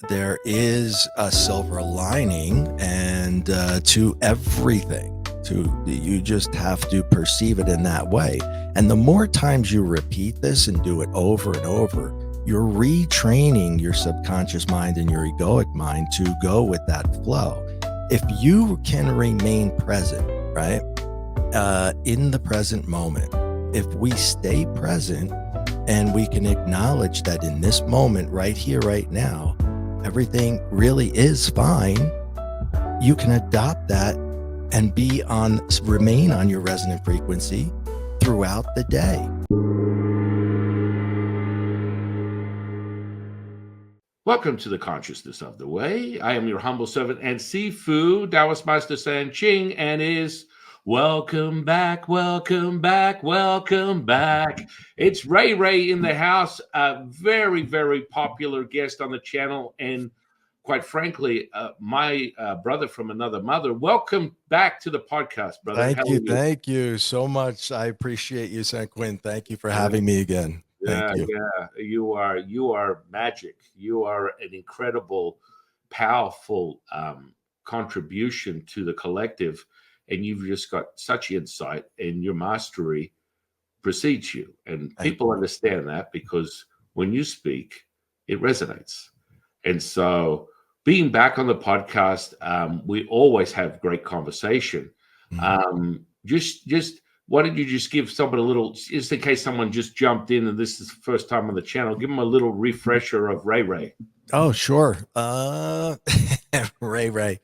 there is a silver lining and to everything. You just have to perceive it in that way. And the more times you repeat this and do it over and over, you're retraining your subconscious mind and your egoic mind to go with that flow. If you can remain present, right, in the present moment, if we stay present and we can acknowledge that in this moment, right here, right now, everything really is fine, you can adopt that and remain on your resonant frequency throughout the day. Welcome to the Consciousness of the Way. I am your humble servant and Sifu, Taoist Master San Qing, and is welcome back, welcome back, welcome back. It's Ray in the house, a very, very popular guest on the channel, and quite frankly, my brother from another mother. Welcome back to the podcast, brother. How are you? Thank you so much. I appreciate you, San Quinn. Thank you for having me again. Thank you. Yeah. You are magic. You are an incredible, powerful contribution to the collective, and you've just got such insight, and your mastery precedes you. And people understand that because when you speak, it resonates. And so, being back on the podcast, we always have great conversation. Just why don't you just give somebody a little, just in case someone just jumped in and this is the first time on the channel, give them a little refresher of Ray. Oh, sure. Ray.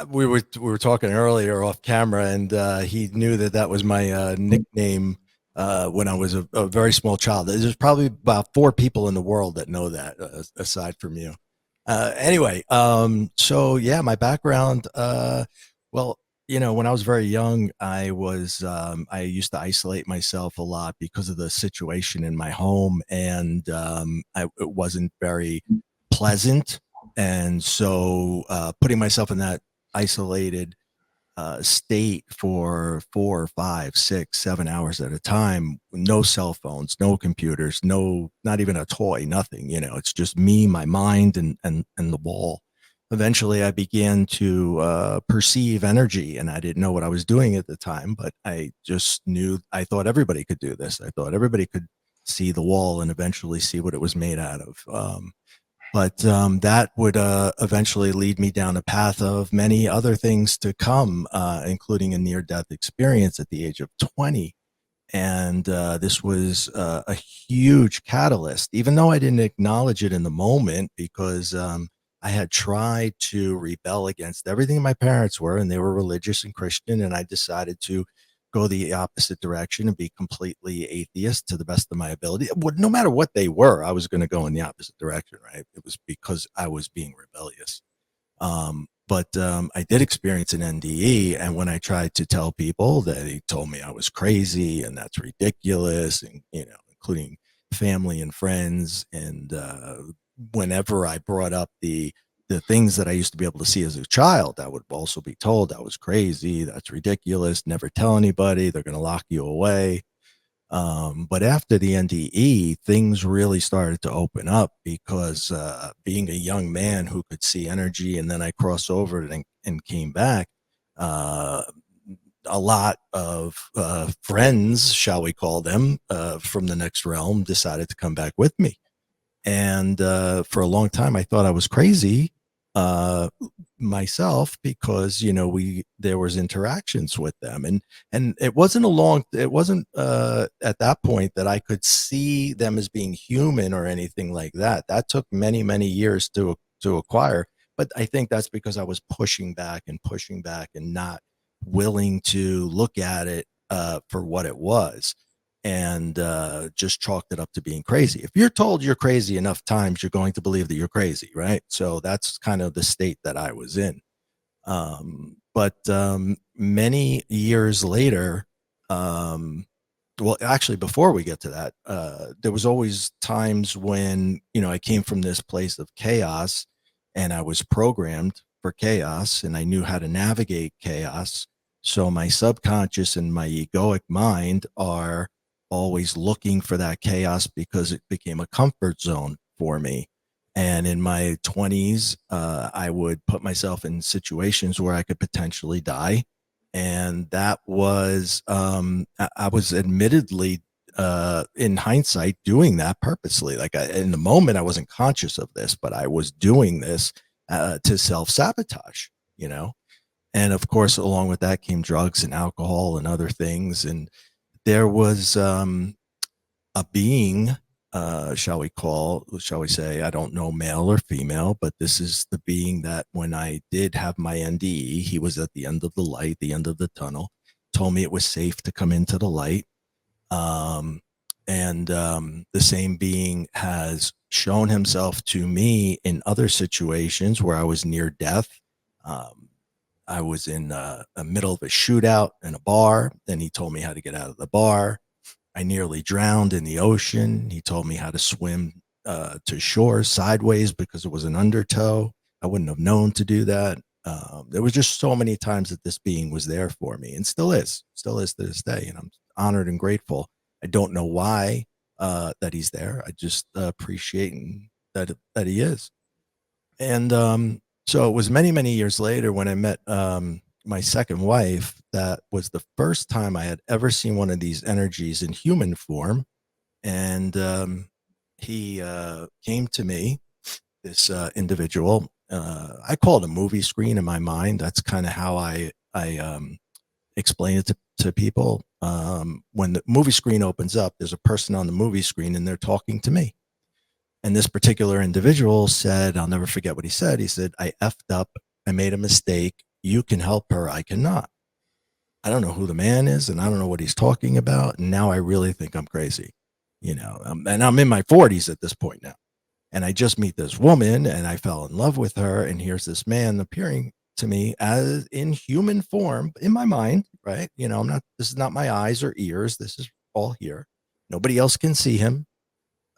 We were talking earlier off camera, and he knew that was my nickname when I was a very small child. There's probably about 4 people in the world that know that, aside from you. Anyway, so yeah, my background. Well, when I was very young, I used to isolate myself a lot because of the situation in my home, and it wasn't very pleasant. And so putting myself in that isolated state for 4 or 5, 6, 7 hours at a time, no cell phones, no computers, not even a toy, nothing, it's just me, my mind, and the wall. Eventually I began to perceive energy, and I didn't know what I was doing at the time, but I just knew, I thought everybody could do this. I thought everybody could see the wall and eventually see what it was made out of. But that would eventually lead me down a path of many other things to come, including a near-death experience at the age of 20. And this was a huge catalyst, even though I didn't acknowledge it in the moment, because I had tried to rebel against everything my parents were, and they were religious and Christian, and I decided to go the opposite direction and be completely atheist to the best of my ability. No matter what they were, I was going to go in the opposite direction, right? It was because I was being rebellious. But I did experience an NDE, and when I tried to tell people, they told me I was crazy and that's ridiculous, and including family and friends. And whenever I brought up the things that I used to be able to see as a child, I would also be told I was crazy, that's ridiculous, never tell anybody, they're going to lock you away. But after the NDE, things really started to open up, because being a young man who could see energy, and then I crossed over and came back, a lot of friends, shall we call them, from the next realm decided to come back with me. And for a long time, I thought I was crazy myself, because there was interactions with them, and it wasn't at that point that I could see them as being human or anything like that. That took many years to acquire, but I think that's because I was pushing back and not willing to look at it for what it was, and just chalked it up to being crazy. If you're told you're crazy enough times, you're going to believe that you're crazy, right? So that's kind of the state that I was in. But many years later, well, actually, before we get to that, there was always times when, I came from this place of chaos, and I was programmed for chaos, and I knew how to navigate chaos. So my subconscious and my egoic mind are always looking for that chaos, because it became a comfort zone for me. And in my 20s, I would put myself in situations where I could potentially die. And that was, I was admittedly, in hindsight, doing that purposely. Like in the moment, I wasn't conscious of this, but I was doing this to self sabotage, you know? And of course, along with that came drugs and alcohol and other things. And there was, a being, shall we say, I don't know male or female, but this is the being that when I did have my NDE, he was at the end of the light, the end of the tunnel, told me it was safe to come into the light. Um, and the same being has shown himself to me in other situations where I was near death. Um, I was in the middle of a shootout in a bar, and he told me how to get out of the bar. I nearly drowned in the ocean. He told me how to swim to shore sideways because it was an undertow. I wouldn't have known to do that. There was just so many times that this being was there for me, and still is to this day. And I'm honored and grateful. I don't know why that he's there. I just appreciate that he is. And so it was many, many years later when I met my second wife. That was the first time I had ever seen one of these energies in human form. And he came to me, this individual. I call it a movie screen in my mind. That's kind of how I explain it to people. When the movie screen opens up, there's a person on the movie screen and they're talking to me. And this particular individual said, I'll never forget what he said. He said, I effed up. I made a mistake. You can help her. I cannot. I don't know who the man is and I don't know what he's talking about. And now I really think I'm crazy, and I'm in my 40s at this point now. And I just meet this woman and I fell in love with her. And here's this man appearing to me as in human form in my mind, right? This is not my eyes or ears. This is all here. Nobody else can see him.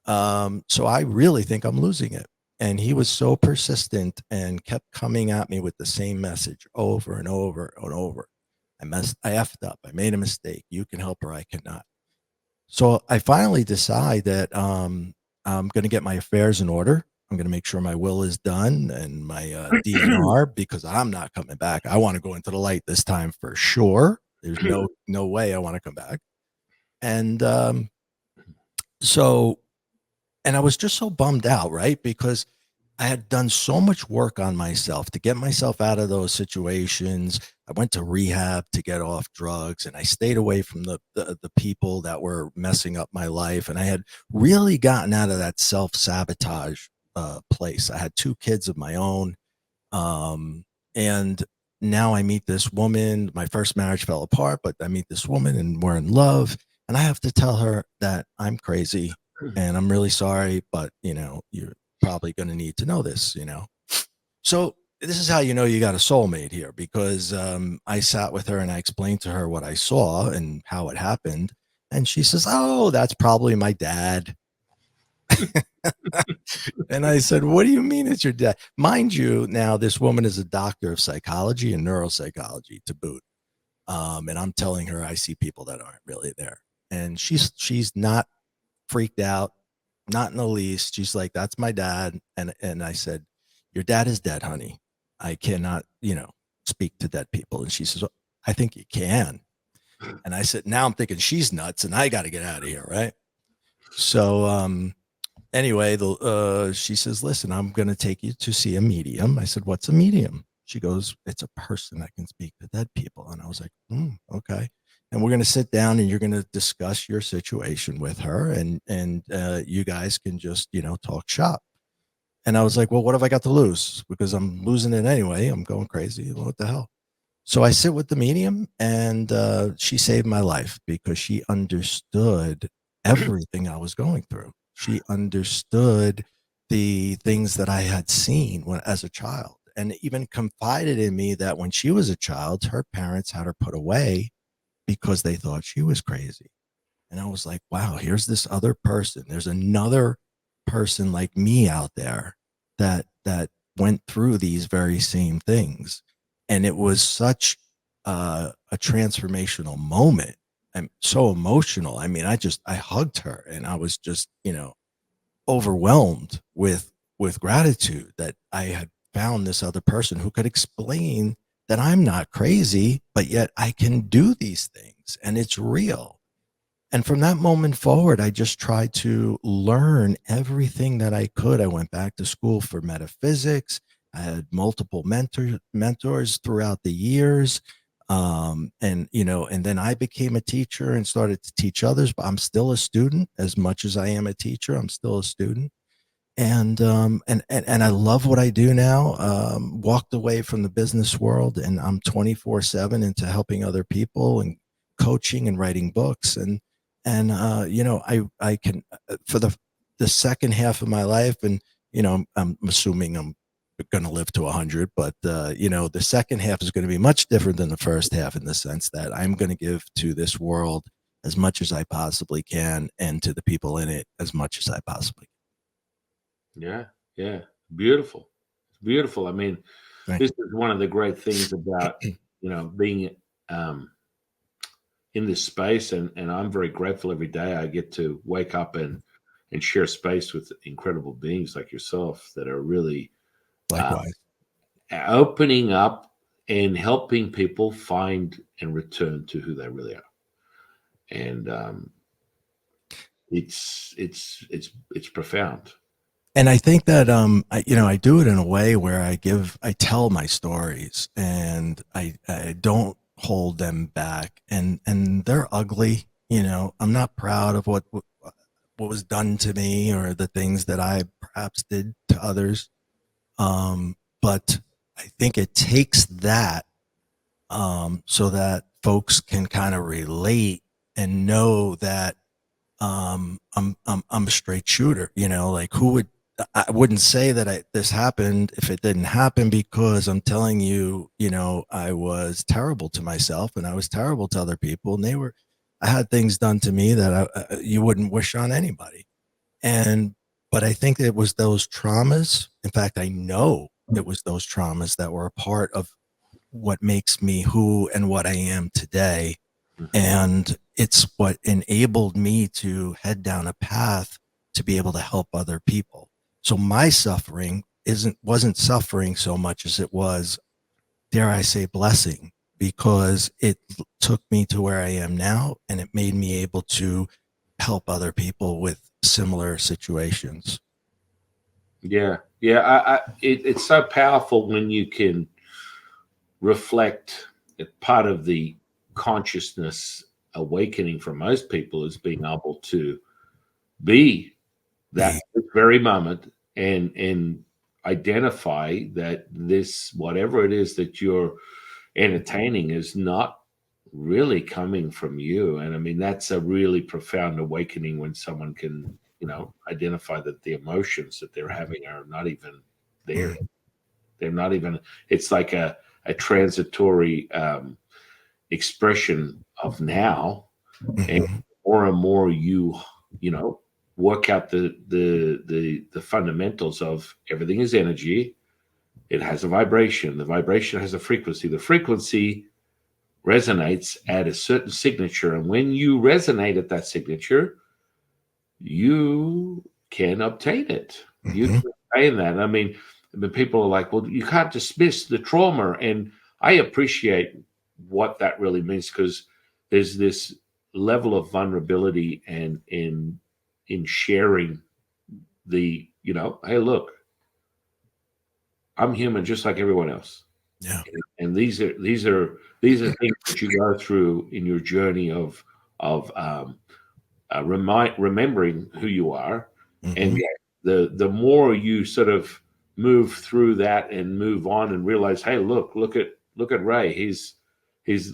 So I really think I'm losing it. And he was so persistent and kept coming at me with the same message over and over and over. I effed up. I made a mistake. You can help her. I cannot. So I finally decide that I'm going to get my affairs in order. I'm going to make sure my will is done and my DNR because I'm not coming back. I want to go into the light this time for sure. There's no way I want to come back. And so and I was just so bummed out, right? Because I had done so much work on myself to get myself out of those situations. I went to rehab to get off drugs and I stayed away from the people that were messing up my life. And I had really gotten out of that self-sabotage place. I had 2 kids of my own. And now I meet this woman. My first marriage fell apart, but I meet this woman and we're in love. And I have to tell her that I'm crazy and I'm really sorry, but you're probably going to need to know this. So this is how you got a soulmate here, because I sat with her and I explained to her what I saw and how it happened, and she says, "Oh, that's probably my dad." And I said, "What do you mean it's your dad?" Mind you, now this woman is a doctor of psychology and neuropsychology to boot, and I'm telling her I see people that aren't really there, and she's not freaked out, not in the least. She's like, "That's my dad." And I said, "Your dad is dead, honey. I cannot, speak to dead people." And she says, "Well, I think you can." And I said, now I'm thinking she's nuts and I got to get out of here. Right. So, anyway, she says, "Listen, I'm going to take you to see a medium." I said, "What's a medium?" She goes, "It's a person that can speak to dead people." And I was like, okay. And we're going to sit down and you're going to discuss your situation with her, and you guys can just, talk shop. And I was like, "Well, what have I got to lose? Because I'm losing it anyway. I'm going crazy. What the hell?" So I sit with the medium, and she saved my life because she understood everything I was going through. She understood the things that I had seen as a child, and even confided in me that when she was a child, her parents had her put away because they thought she was crazy. And I was like, wow, here's this other person. There's another person like me out there that went through these very same things. And it was such a transformational moment. I'm so emotional. I mean, I hugged her and I was just, overwhelmed with gratitude that I had found this other person who could explain that I'm not crazy, but yet I can do these things and it's real. And from that moment forward, I just tried to learn everything that I could. I went back to school for metaphysics. I had multiple mentors throughout the years. And, you know, and then I became a teacher and started to teach others, but I'm still a student as much as I am a teacher. I'm still a student. And I love what I do now. Walked away from the business world, and I'm 24/7 into helping other people and coaching and writing books. And you know, I can for the second half of my life, and you know, I'm assuming I'm going to live to 100, but you know, the second half is going to be much different than the first half in the sense that I'm going to give to this world as much as I possibly can, and to the people in it as much as I possibly Yeah, yeah, beautiful. It's beautiful. I mean, can. this is one of the great things about being um, in this space, and I'm very grateful every day I get to wake up and share space with incredible beings like yourself that are really um, Likewise. opening up and helping people find and return to who they really are. And it's profound. And I think that you know, I do it in a way where I tell my stories, and I don't hold them back, and they're ugly. You know, I'm not proud of what was done to me or the things that I perhaps did to others. But I think it takes that so that folks can kind of relate and know that I'm a straight shooter. You know, like I wouldn't say that this happened if it didn't happen, because I'm telling you, you know, I was terrible to myself and I was terrible to other people, and I had things done to me that you wouldn't wish on anybody. And but I think it was those traumas. In fact, I know it was those traumas that were a part of what makes me who and what I am today. Mhm. And it's what enabled me to head down a path to be able to help other people. So my suffering wasn't suffering so much as it was, dare I say, blessing, because it took me to where I am now, and it made me able to help other people with similar situations. Yeah, yeah. It's so powerful when you can reflect. Part of the consciousness awakening for most people is being able to be that Be very moment and identify that this whatever it is that you're entertaining is not really coming from you. And I mean, that's a really profound awakening when someone can identify that the emotions that they're having are not even there. mm, They're not even, it's like a transitory expression of now. And mhm, more and more you know work out the fundamentals of everything is energy. It has a vibration. The vibration has a frequency. The frequency resonates at a certain signature, and when you resonate at that signature, you can obtain it. You mhm, can obtain that. I mean, the people are like, well, you can't dismiss the trauma. And I appreciate what that really means, because there's this level of vulnerability and in sharing hey, look, I'm human just like everyone else. yeah. And these are things that you go through in your journey of remembering who you are. And Mhm, the more you sort of move through that and move on and realize, hey, look at Ray. He's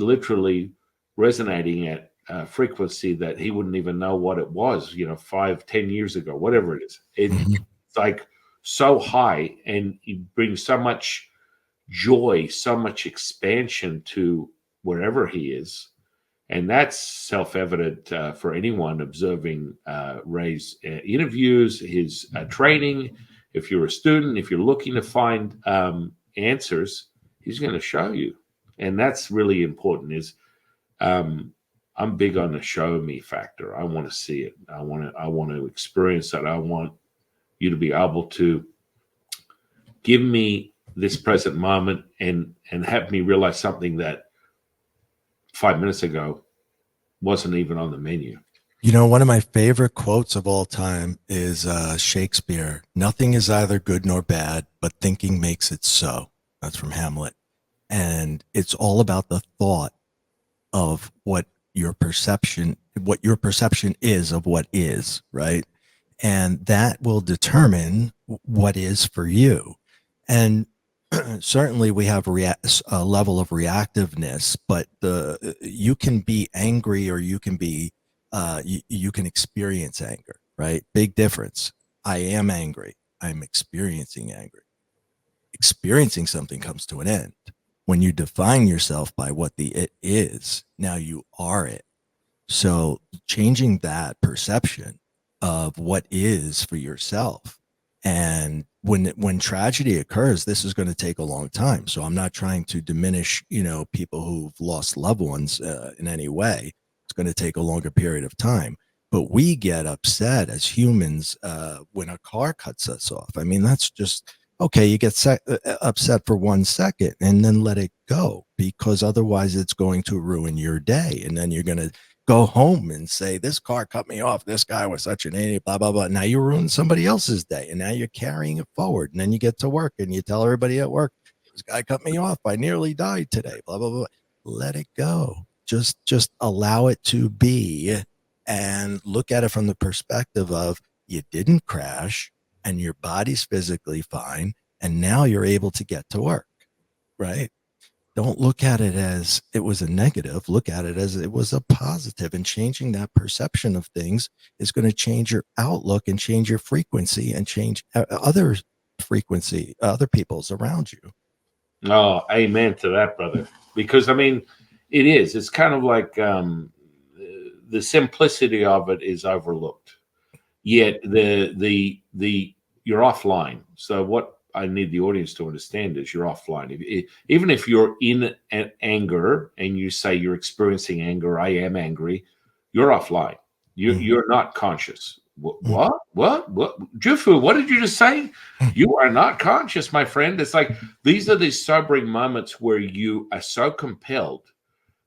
literally resonating at a frequency that he wouldn't even know what it was, 5, 10 years ago, whatever it is. It's mhm, like so high, and it brings so much joy, so much expansion to wherever he is. And that's self evident for anyone observing Ray's interviews, his training. If you're a student, if you're looking to find answers, he's going to show you. And that's really important. Um, I'm big on the show me factor. I want to see it. I want to experience it. I want you to be able to give me this present moment and have me realize something that 5 minutes ago wasn't even on the menu. You know, one of my favorite quotes of all time is Shakespeare. Nothing is either good nor bad, but thinking makes it so. That's from Hamlet. And it's all about the thought of what your perception is of what is, right? And that will determine what is for you. And certainly we have a level of reactiveness, but you can be angry, or you can be you can experience anger, right? Big difference. I am angry. I'm experiencing anger. Experiencing something comes to an end. When you define yourself by what the it is, now you are it. So changing that perception of what is for yourself. And when tragedy occurs, this is going to take a long time. So I'm not trying to diminish, people who've lost loved ones in any way. It's going to take a longer period of time. But we get upset as humans when a car cuts us off. I mean, that's just okay. You get upset for 1 second and then let it go, because otherwise it's going to ruin your day. And then you're going to go home and say, this car cut me off. This guy was such an idiot, blah, blah, blah. Now you ruined somebody else's day. And now you're carrying it forward. And then you get to work and you tell everybody at work, this guy cut me off. I nearly died today, blah, blah, blah. Let it go. Just allow it to be, and look at it from the perspective of you didn't crash and your body's physically fine. And now you're able to get to work, right? Don't look at it as it was a negative. Look at it as it was a positive. And changing that perception of things is going to change your outlook and change your frequency and change other people's around you. Oh, amen to that, brother. Because I mean, it's kind of like the simplicity of it is overlooked. Yet the you're offline. So what I need the audience to understand is you're offline. Even if you're in anger and you say you're experiencing anger, I am angry, you're offline. You're not conscious. What? Jufu, what did you just say? You are not conscious, my friend. It's like these are these sobering moments where you are so compelled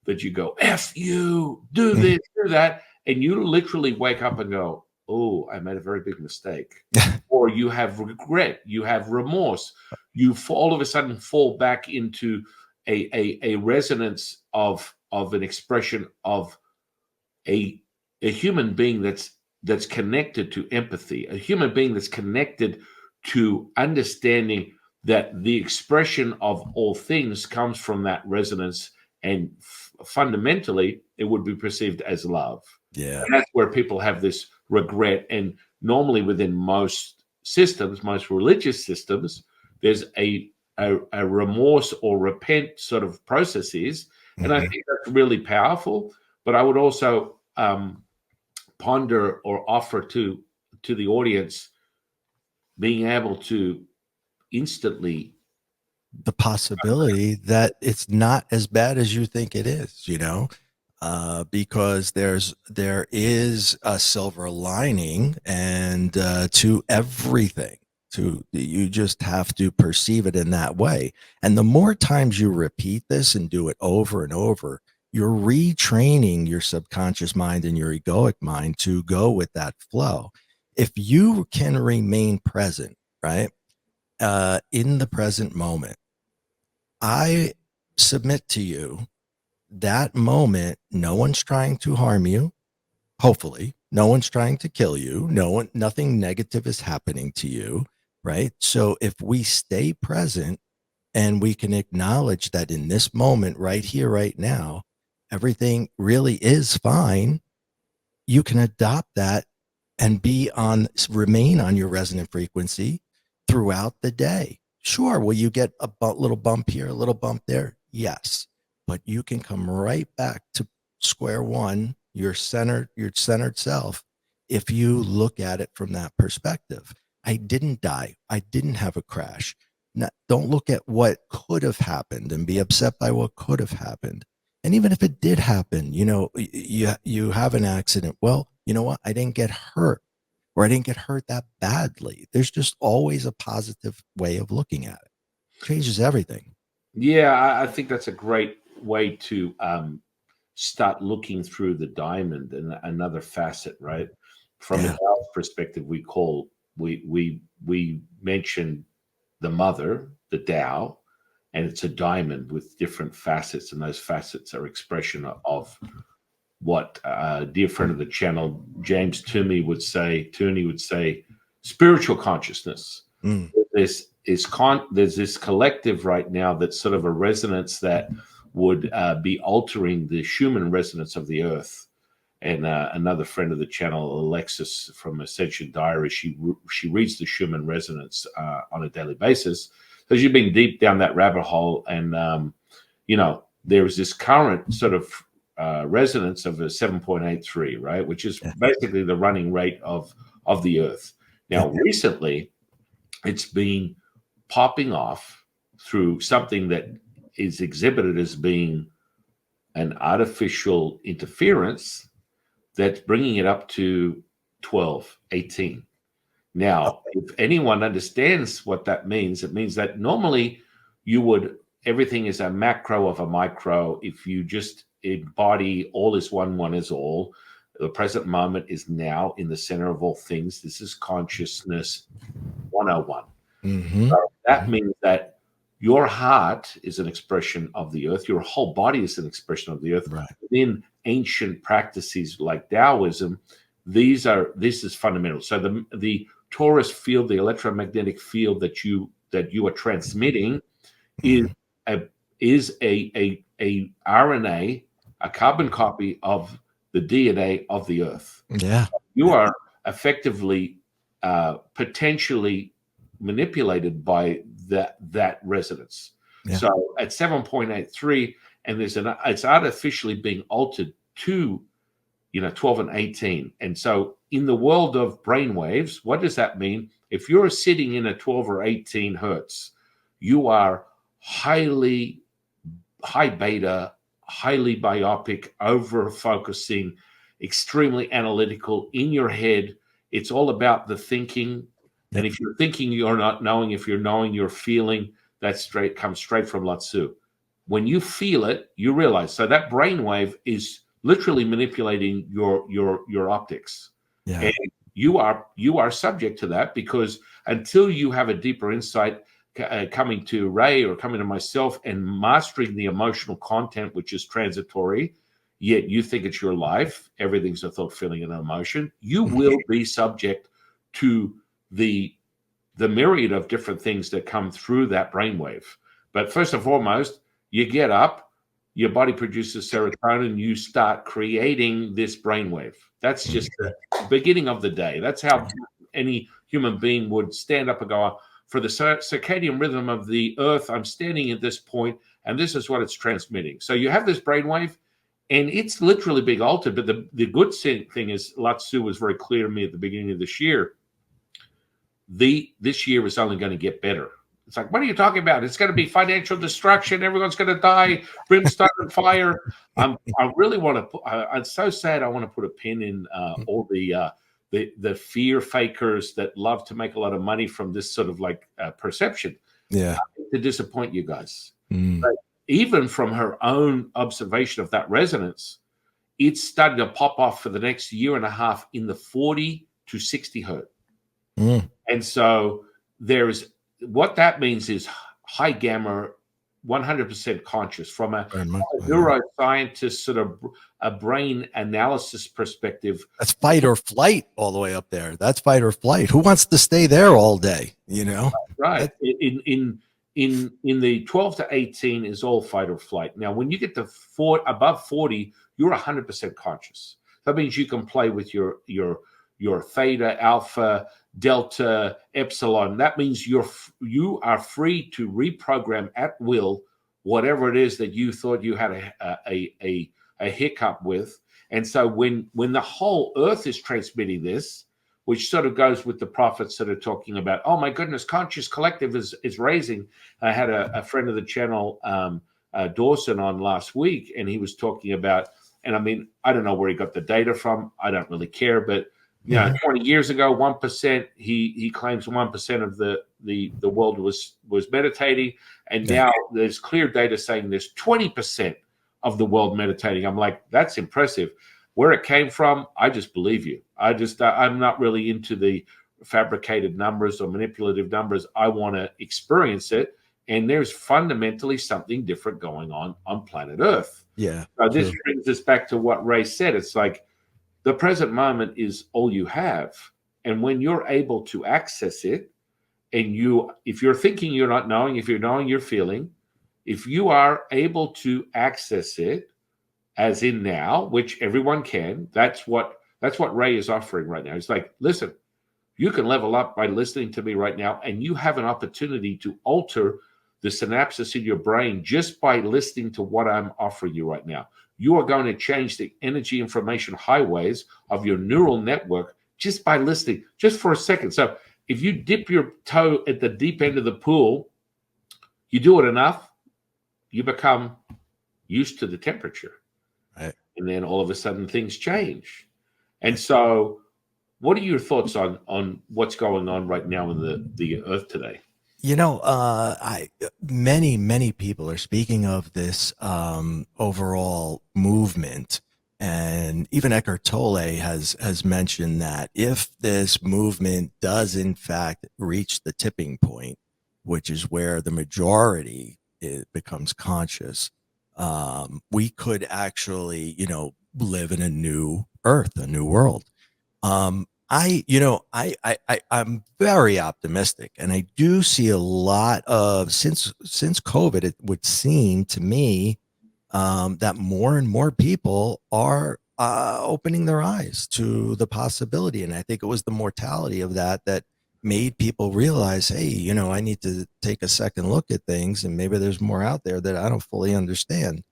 that you go, F you, do this, do that. And you literally wake up and go, oh, I made a very big mistake. Or you have regret, you have remorse. You all of a sudden fall back into a resonance of an expression of a human being that's connected to empathy, a human being that's connected to understanding that the expression of all things comes from that resonance, and fundamentally it would be perceived as love. Yeah. And that's where people have this regret. And normally within most systems, most religious systems, there's a remorse or repent sort of processes. And I think that's really powerful. But I would also ponder or offer to the audience being able to instantly the possibility that it's not as bad as you think it is, because there is a silver lining, and to everything. You just have to perceive it in that way. And the more times you repeat this and do it over and over, you're retraining your subconscious mind and your egoic mind to go with that flow. If you can remain present, right, in the present moment, I submit to you that moment, no one's trying to harm you. Hopefully, no one's trying to kill you. Nothing negative is happening to you, right? So if we stay present and we can acknowledge that in this moment, right here, right now, everything really is fine, you can adopt that and remain on your resonant frequency throughout the day. Sure, will you get a little bump here, a little bump there? Yes, but you can come right back to square one, your centered self, if you look at it from that perspective. I didn't die. I didn't have a crash. Don't look at what could have happened and be upset by what could have happened. And even if it did happen, you have an accident. Well, you know what? I didn't get hurt. or I didn't get hurt that badly. There's just always a positive way of looking at it. Changes everything. Yeah, I think that's a great way to start looking through the diamond and another facet, right? From a Yeah. Taoist perspective, we mentioned the mother, the Tao, and it's a diamond with different facets, and those facets are expression of what a dear friend of the channel, James Toomey would say, spiritual consciousness. Mm. There's this collective right now that's sort of a resonance that would be altering the Schumann resonance of the earth. And another friend of the channel, Alexis from Ascension Diary, she reads the Schumann resonance on a daily basis. So she's been deep down that rabbit hole, and there is this current sort of resonance of a 7.83, right, which is basically the running rate of the Earth. Now, recently, it's been popping off through something that is exhibited as being an artificial interference that's bringing it up to 12, 18. Now, if anyone understands what that means, it means that normally everything is a macro of a micro. If you just embody all is one, one is all, the present moment is now in the center of all things. This is consciousness 101. Mm-hmm. So that means that your heart is an expression of the earth. Your whole body is an expression of the earth. Right. Within ancient practices like Taoism, this is fundamental. So the torus field, the electromagnetic field that you are transmitting, is a RNA, a carbon copy of the DNA of the earth. Yeah. You are effectively potentially manipulated by that resonance. Yeah. So at 7.83, and it's artificially being altered to 12 and 18. And so in the world of brainwaves, what does that mean? If you're sitting in a 12 or 18 hertz, you are high beta, highly myopic, over focusing, extremely analytical in your head. It's all about the thinking. And if you're thinking, you're not knowing. If you're knowing, you're feeling. That comes straight from Lao Tzu. When you feel it, you realize. So that brainwave is literally manipulating your optics. Yeah. And you are subject to that, because until you have a deeper insight, coming to Ray or coming to myself and mastering the emotional content, which is transitory, yet you think it's your life, everything's a thought, feeling, and emotion, you will be subject to the myriad of different things that come through that brainwave. But first and foremost, you get up, your body produces serotonin, you start creating this brainwave. That's just the beginning of the day. That's how any human being would stand up and go, for the circadian rhythm of the earth, I'm standing at this point, and this is what it's transmitting. So you have this brainwave, and it's literally being altered. But the good thing is, Lao Tzu was very clear to me at the beginning of this year. This year is only going to get better. It's like, what are you talking about? It's going to be financial destruction. Everyone's going to die, brimstone and fire. I really want to put, I'm so sad. I want to put a pin in all the fear fakers that love to make a lot of money from this sort of like perception. Yeah. To disappoint you guys. But even from her own observation of that resonance, it's starting to pop off for the next year and a half in the 40 to 60 hertz. And so what that means is high gamma, 100% conscious from a neuroscientist sort of a brain analysis perspective. That's fight or flight all the way up there. That's fight or flight. Who wants to stay there all day? Right. In the 12 to 18 is all fight or flight. Now, when you get to above 40, you're 100% conscious. That means you can play with your theta, alpha, delta, epsilon. That means you are free to reprogram at will whatever it is that you thought you had a hiccup with. And so when the whole earth is transmitting this, which sort of goes with the prophets that are talking about, oh my goodness, conscious collective is raising. I had a friend of the channel, Dawson, on last week, and he was talking about, and I mean, I don't know where he got the data from. I don't really care, but You know, 20 years ago, 1%. He claims 1% of the world was meditating, and Yeah. now there's clear data saying there's 20% of the world meditating. I'm like, that's impressive. Where it came from, I just believe you. I'm not really into the fabricated numbers or manipulative numbers. I want to experience it, and there's fundamentally something different going on planet Earth. Yeah. So this True. brings us back to what Ray said. It's like the present moment is all you have. And when you're able to access it, and if you're thinking, you're not knowing, if you're knowing, you're feeling, if you are able to access it, as in now, which everyone can, that's what Ray is offering right now. It's like, listen, you can level up by listening to me right now, and you have an opportunity to alter the synapses in your brain just by listening to what I'm offering you right now. You are going to change the energy information highways of your neural network just by listening, just for a second. So if you dip your toe at the deep end of the pool, you do it enough, you become used to the temperature. Right. And then all of a sudden things change. And so what are your thoughts on what's going on right now in the earth today? You know, many people are speaking of this overall movement, and even Eckhart Tolle has mentioned that if this movement does in fact reach the tipping point, which is where the majority becomes conscious, we could actually, live in a new Earth, a new world. I'm very optimistic, and I do see a lot of since COVID. It would seem to me that more and more people are opening their eyes to the possibility, and I think it was the mortality of that made people realize, hey, I need to take a second look at things, and maybe there's more out there that I don't fully understand.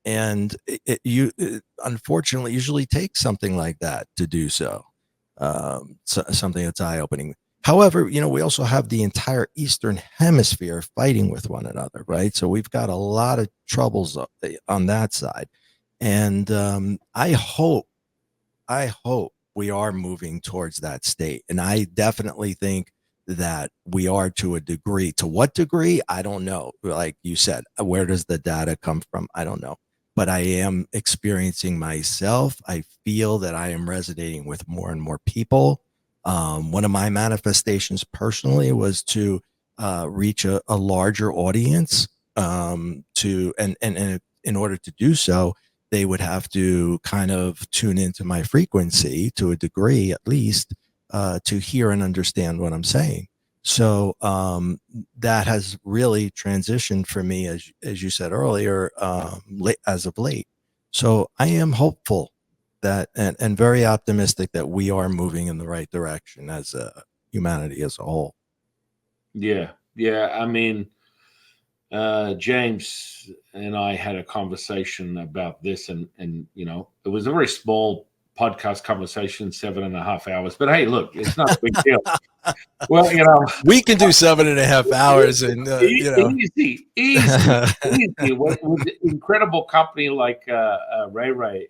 And it unfortunately usually takes something like that to do so. Something that's eye opening. However, we also have the entire Eastern Hemisphere fighting with one another, right? So we've got a lot of troubles on that side. And I hope we are moving towards that state. And I definitely think that we are, to a degree. To what degree? I don't know. Like you said, where does the data come from? I don't know. But I am experiencing myself. I feel that I am resonating with more and more people. One of my manifestations personally was to reach a larger audience. And in order to do so, they would have to kind of tune into my frequency to a degree, at least, to hear and understand what I'm saying. So that has really transitioned for me, as you said earlier, as of late. So I am hopeful that, and very optimistic that we are moving in the right direction as a humanity as a whole. Yeah. I mean, James and I had a conversation about this, and it was a very small podcast conversation, 7.5 hours. But hey, look, it's not a big deal. Well, we can do 7.5 hours, and easy. With an incredible company like Ray,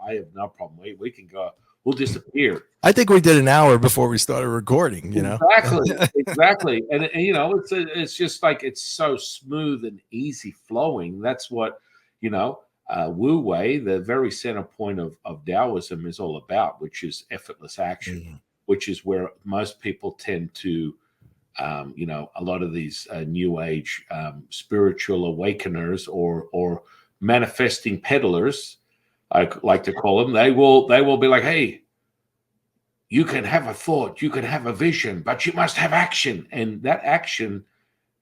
I have no problem. We can go. We'll disappear. I think we did an hour before we started recording. Exactly. And it's just like it's so smooth and easy flowing. That's what Wu Wei, the very center point of Taoism, is all about, which is effortless action, which is where most people tend to, a lot of these new age spiritual awakeners or manifesting peddlers, I like to call them. They will be like, hey, you can have a thought, you can have a vision, but you must have action. And that action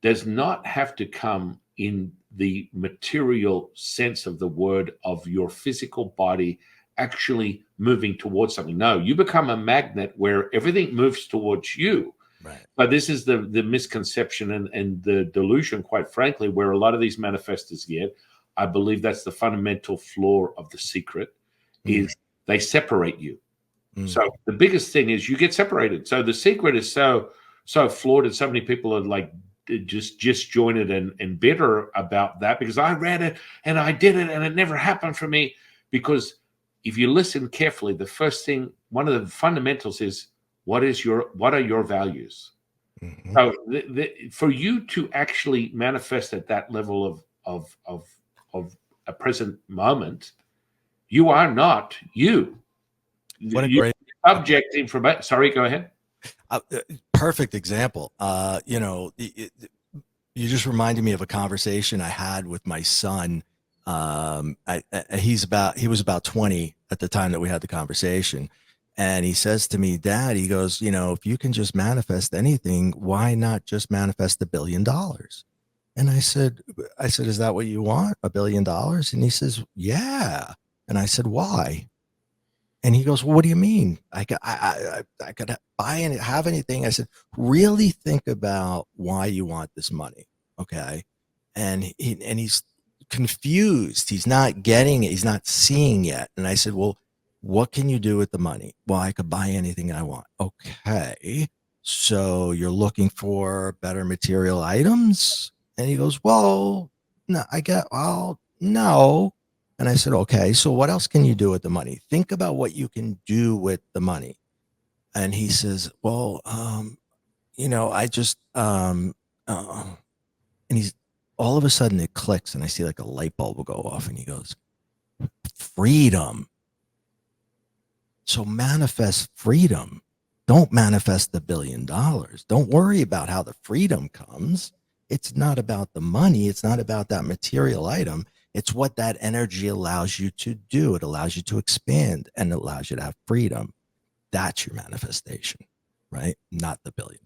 does not have to come in the material sense of the word of your physical body actually moving towards something. No, you become a magnet where everything moves towards you. Right. But this is the misconception and the delusion, quite frankly, where a lot of these manifestors get. I believe that's the fundamental flaw of the secret, is they separate you. So the biggest thing is you get separated. So the secret is so flawed, and so many people are like just disjointed and bitter about that, because I read it and I did it and it never happened for me. Because if you listen carefully, the first thing, one of the fundamentals is what are your values? Mm-hmm. So for you to actually manifest at that level of a present moment, you are not you. What a You great subject information. Sorry, go ahead. perfect example. You just reminded me of a conversation I had with my son. He was about 20 at the time that we had the conversation. And he says to me, Dad, he goes, if you can just manifest anything, why not just manifest $1 billion? And I said, is that what you want? $1 billion? And he says, yeah. And I said, why? And he goes, well, what do you mean? I could buy any, have anything. I said, really think about why you want this money. Okay. And he's confused. He's not getting it. He's not seeing yet. And I said, well, what can you do with the money? Well, I could buy anything I want. Okay. So you're looking for better material items? And he goes, well, no, no. And I said, okay, so what else can you do with the money? Think about what you can do with the money. And he says, well, I just, and he's all of a sudden it clicks and I see like a light bulb will go off and he goes, freedom. So manifest freedom. Don't manifest the $1 billion. Don't worry about how the freedom comes. It's not about the money. It's not about that material item. It's what that energy allows you to do. It allows you to expand and it allows you to have freedom. That's your manifestation, right? Not the $1 billion.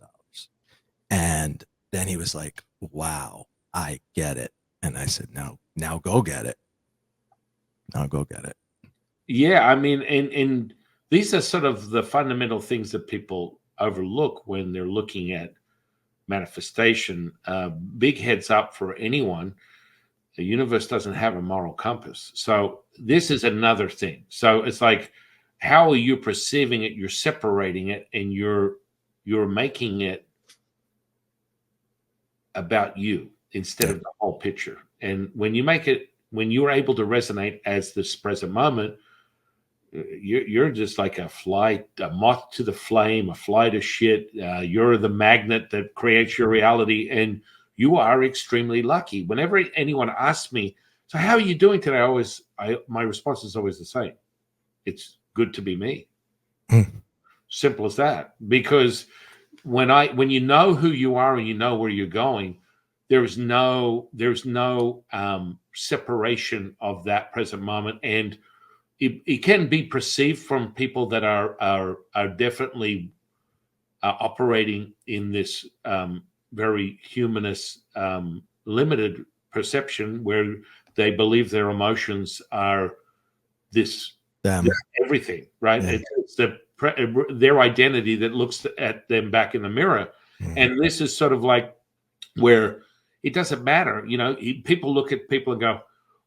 And then he was like, wow, I get it. And I said, now go get it. Now go get it. Yeah, I mean, and these are sort of the fundamental things that people overlook when they're looking at manifestation. Big heads up for anyone. The universe doesn't have a moral compass. So this is another thing. So it's like, how are you perceiving it? You're separating it and you're making it about you instead of the whole picture. And when you're able to resonate as this present moment, you're just like a moth to the flame, a fly to shit. You're the magnet that creates your reality, and you are extremely lucky. Whenever anyone asks me, so how are you doing today? My response is always the same. It's good to be me. Simple as that. Because when you know who you are and you know where you're going, there's no separation of that present moment. And it can be perceived from people that are definitely operating in this very humanist, limited perception where they believe their emotions are this everything, right? Yeah. It's their identity that looks at them back in the mirror. And this is sort of like where it doesn't matter. People look at people and go,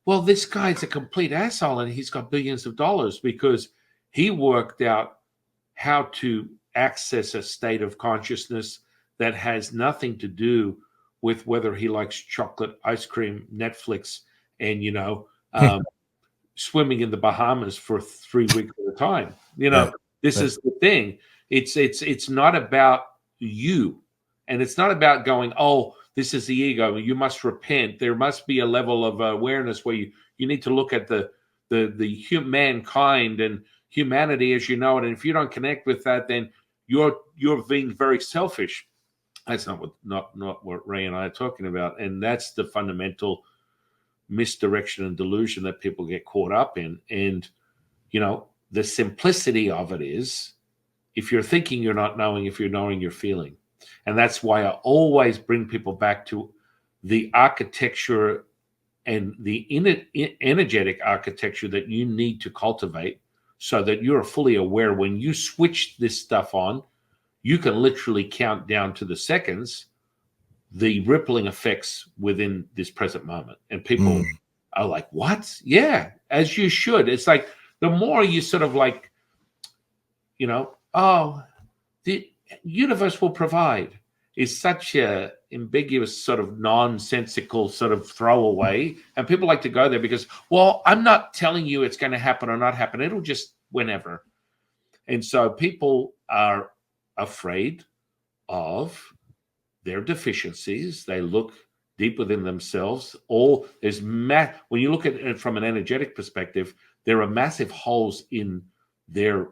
well, this guy's a complete asshole and he's got billions of dollars because he worked out how to access a state of consciousness that has nothing to do with whether he likes chocolate, ice cream, Netflix, and, swimming in the Bahamas for 3 weeks at a time. This is the thing. It's not about you. And it's not about going, oh, this is the ego. You must repent. There must be a level of awareness where you need to look at the mankind and humanity as you know it. And if you don't connect with that, then you're being very selfish. That's not what Ray and I are talking about. And that's the fundamental misdirection and delusion that people get caught up in. And the simplicity of it is, if you're thinking, you're not knowing. If you're knowing, you're feeling. And that's why I always bring people back to the architecture and the energetic architecture that you need to cultivate so that you're fully aware. When you switch this stuff on, you can literally count down to the seconds the rippling effects within this present moment. And people are like, what? Yeah, as you should. It's like the more you sort of like, the universe will provide is such a ambiguous, sort of nonsensical sort of throwaway. And people like to go there because, well, I'm not telling you it's going to happen or not happen. It'll just whenever. And so people are afraid of their deficiencies. They look deep within themselves. When you look at it from an energetic perspective, there are massive holes in their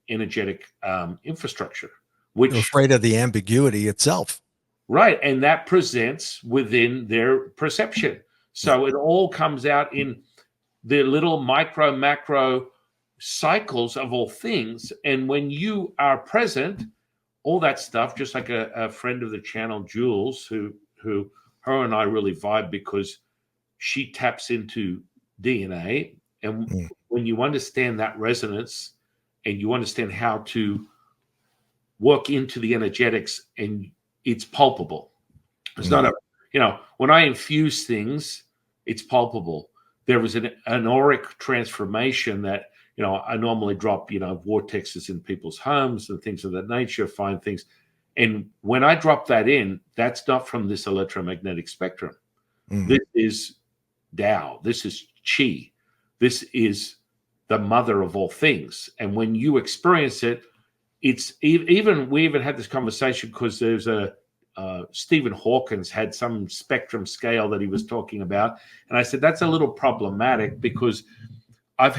energetic infrastructure. Which, They're afraid of the ambiguity itself. Right. And that presents within their perception. So it all comes out in the little micro, macro cycles of all things. And when you are present, all that stuff, just like a friend of the channel, Jules, who her and I really vibe because she taps into DNA. And when you understand that resonance and you understand how to work into the energetics, and it's palpable. It's not when I infuse things, it's palpable. There was an auric transformation that, I normally drop, vortexes in people's homes and things of that nature, find things. And when I drop that in, that's not from this electromagnetic spectrum. This is Tao. This is Qi. This is the mother of all things. And when you experience it, we even had this conversation because there's Stephen Hawkins had some spectrum scale that he was talking about. And I said, that's a little problematic because I've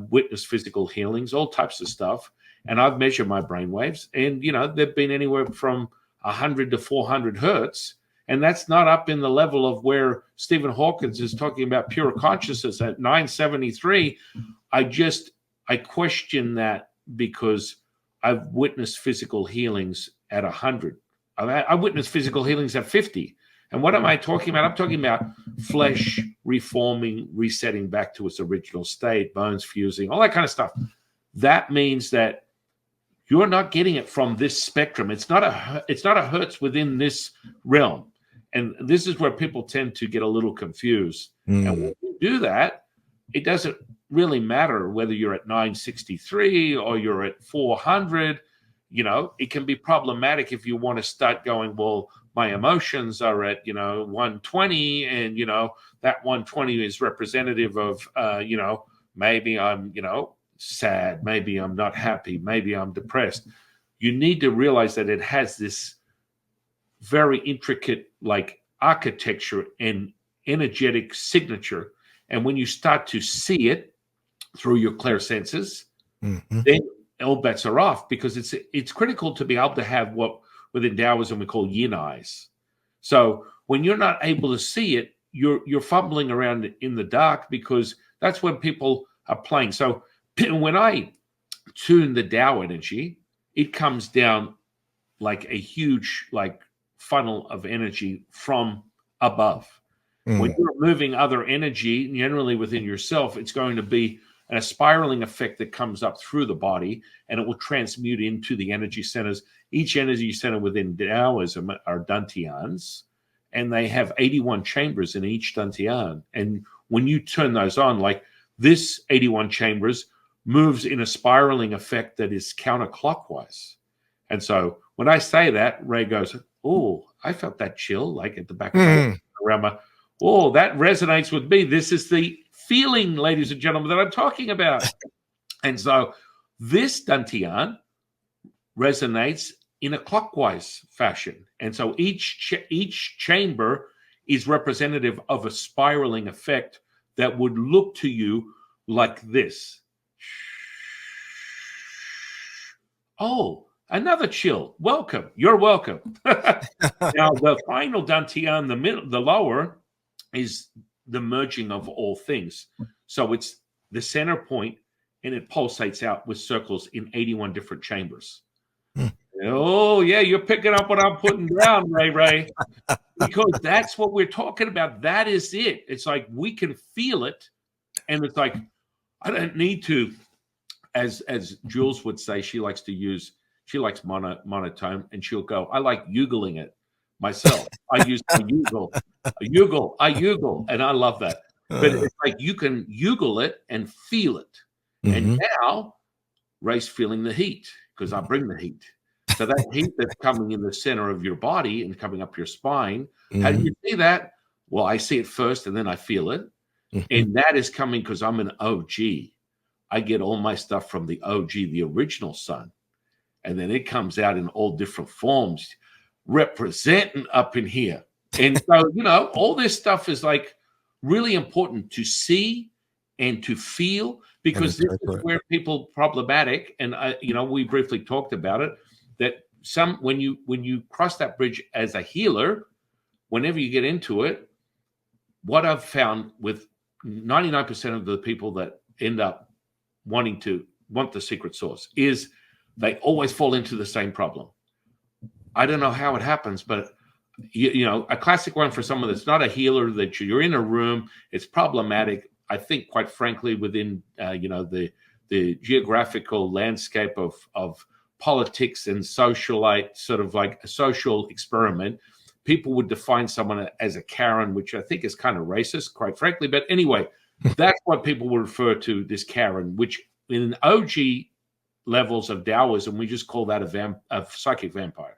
witnessed physical healings, all types of stuff. And I've measured my brain waves and, they've been anywhere from 100 to 400 hertz. And that's not up in the level of where Stephen Hawkins is talking about pure consciousness at 973. I question that because I've witnessed physical healings at 100. I witnessed physical healings at 50. And what am I talking about? I'm talking about flesh reforming, resetting back to its original state, bones fusing, all that kind of stuff. That means that you're not getting it from this spectrum. It's not a hertz within this realm. And this is where people tend to get a little confused. And when you do that, it doesn't really matter whether you're at 963 or you're at 400. It can be problematic if you want to start going, well, my emotions are at 120, and that 120 is representative of maybe I'm sad, maybe I'm not happy, maybe I'm depressed. You need to realize that it has this very intricate architecture and energetic signature. And when you start to see it through your clear senses, then all bets are off, because it's critical to be able to have what within Taoism we call yin eyes. So when you're not able to see it, you're fumbling around in the dark, because that's when people are playing. So when I tune the Tao energy, it comes down like a huge funnel of energy from above. When you're moving other energy, generally within yourself, it's going to be a spiraling effect that comes up through the body, and it will transmute into the energy centers. Each energy center within Taoism are dantians, and they have 81 chambers in each dantian. And when you turn those on, like this 81 chambers moves in a spiraling effect that is counterclockwise. And so when I say that, Ray goes, oh, I felt that chill at the back of my head, around my, oh, that resonates with me. This is the feeling, ladies and gentlemen, that I'm talking about. And so this dantian resonates in a clockwise fashion. And so each chamber is representative of a spiraling effect that would look to you like this. Oh, another chill. Welcome. You're welcome. Now, the final dantian, the lower, is the merging of all things. So it's the center point, and it pulsates out with circles in 81 different chambers. Oh, yeah, you're picking up what I'm putting down, Ray. Because that's what we're talking about. That is it. It's like we can feel it, and it's like I don't need to, as Jules would say, she likes monotone, and she'll go, I like Eugling it myself. I use to Eugle, and I love that. But it's like you can Eugle it and feel it. And now Ray's feeling the heat, because I bring the heat. So that heat that's coming in the center of your body and coming up your spine, how do Mhm. you see that? Well, I see it first and then I feel it. Mhm. And that is coming because I'm an OG. I get all my stuff from the OG, the original sun. And then it comes out in all different forms, representing up in here. And so, all this stuff is like really important to see and to feel, And because this is interpret. where people problematic. And we briefly talked about it, that when you cross that bridge as a healer, whenever you get into it, what I've found with 99% of the people that end up want the secret source is they always fall into the same problem. I don't know how it happens, but a classic one for someone that's not a healer, that you're in a room, it's problematic. I think, quite frankly, within the geographical landscape of politics and socialite, sort of like a social experiment, people would define someone as a Karen, which I think is kind of racist, quite frankly. But anyway, that's what people would refer to, this Karen, which in OG levels of Taoism, we just call that a psychic vampire.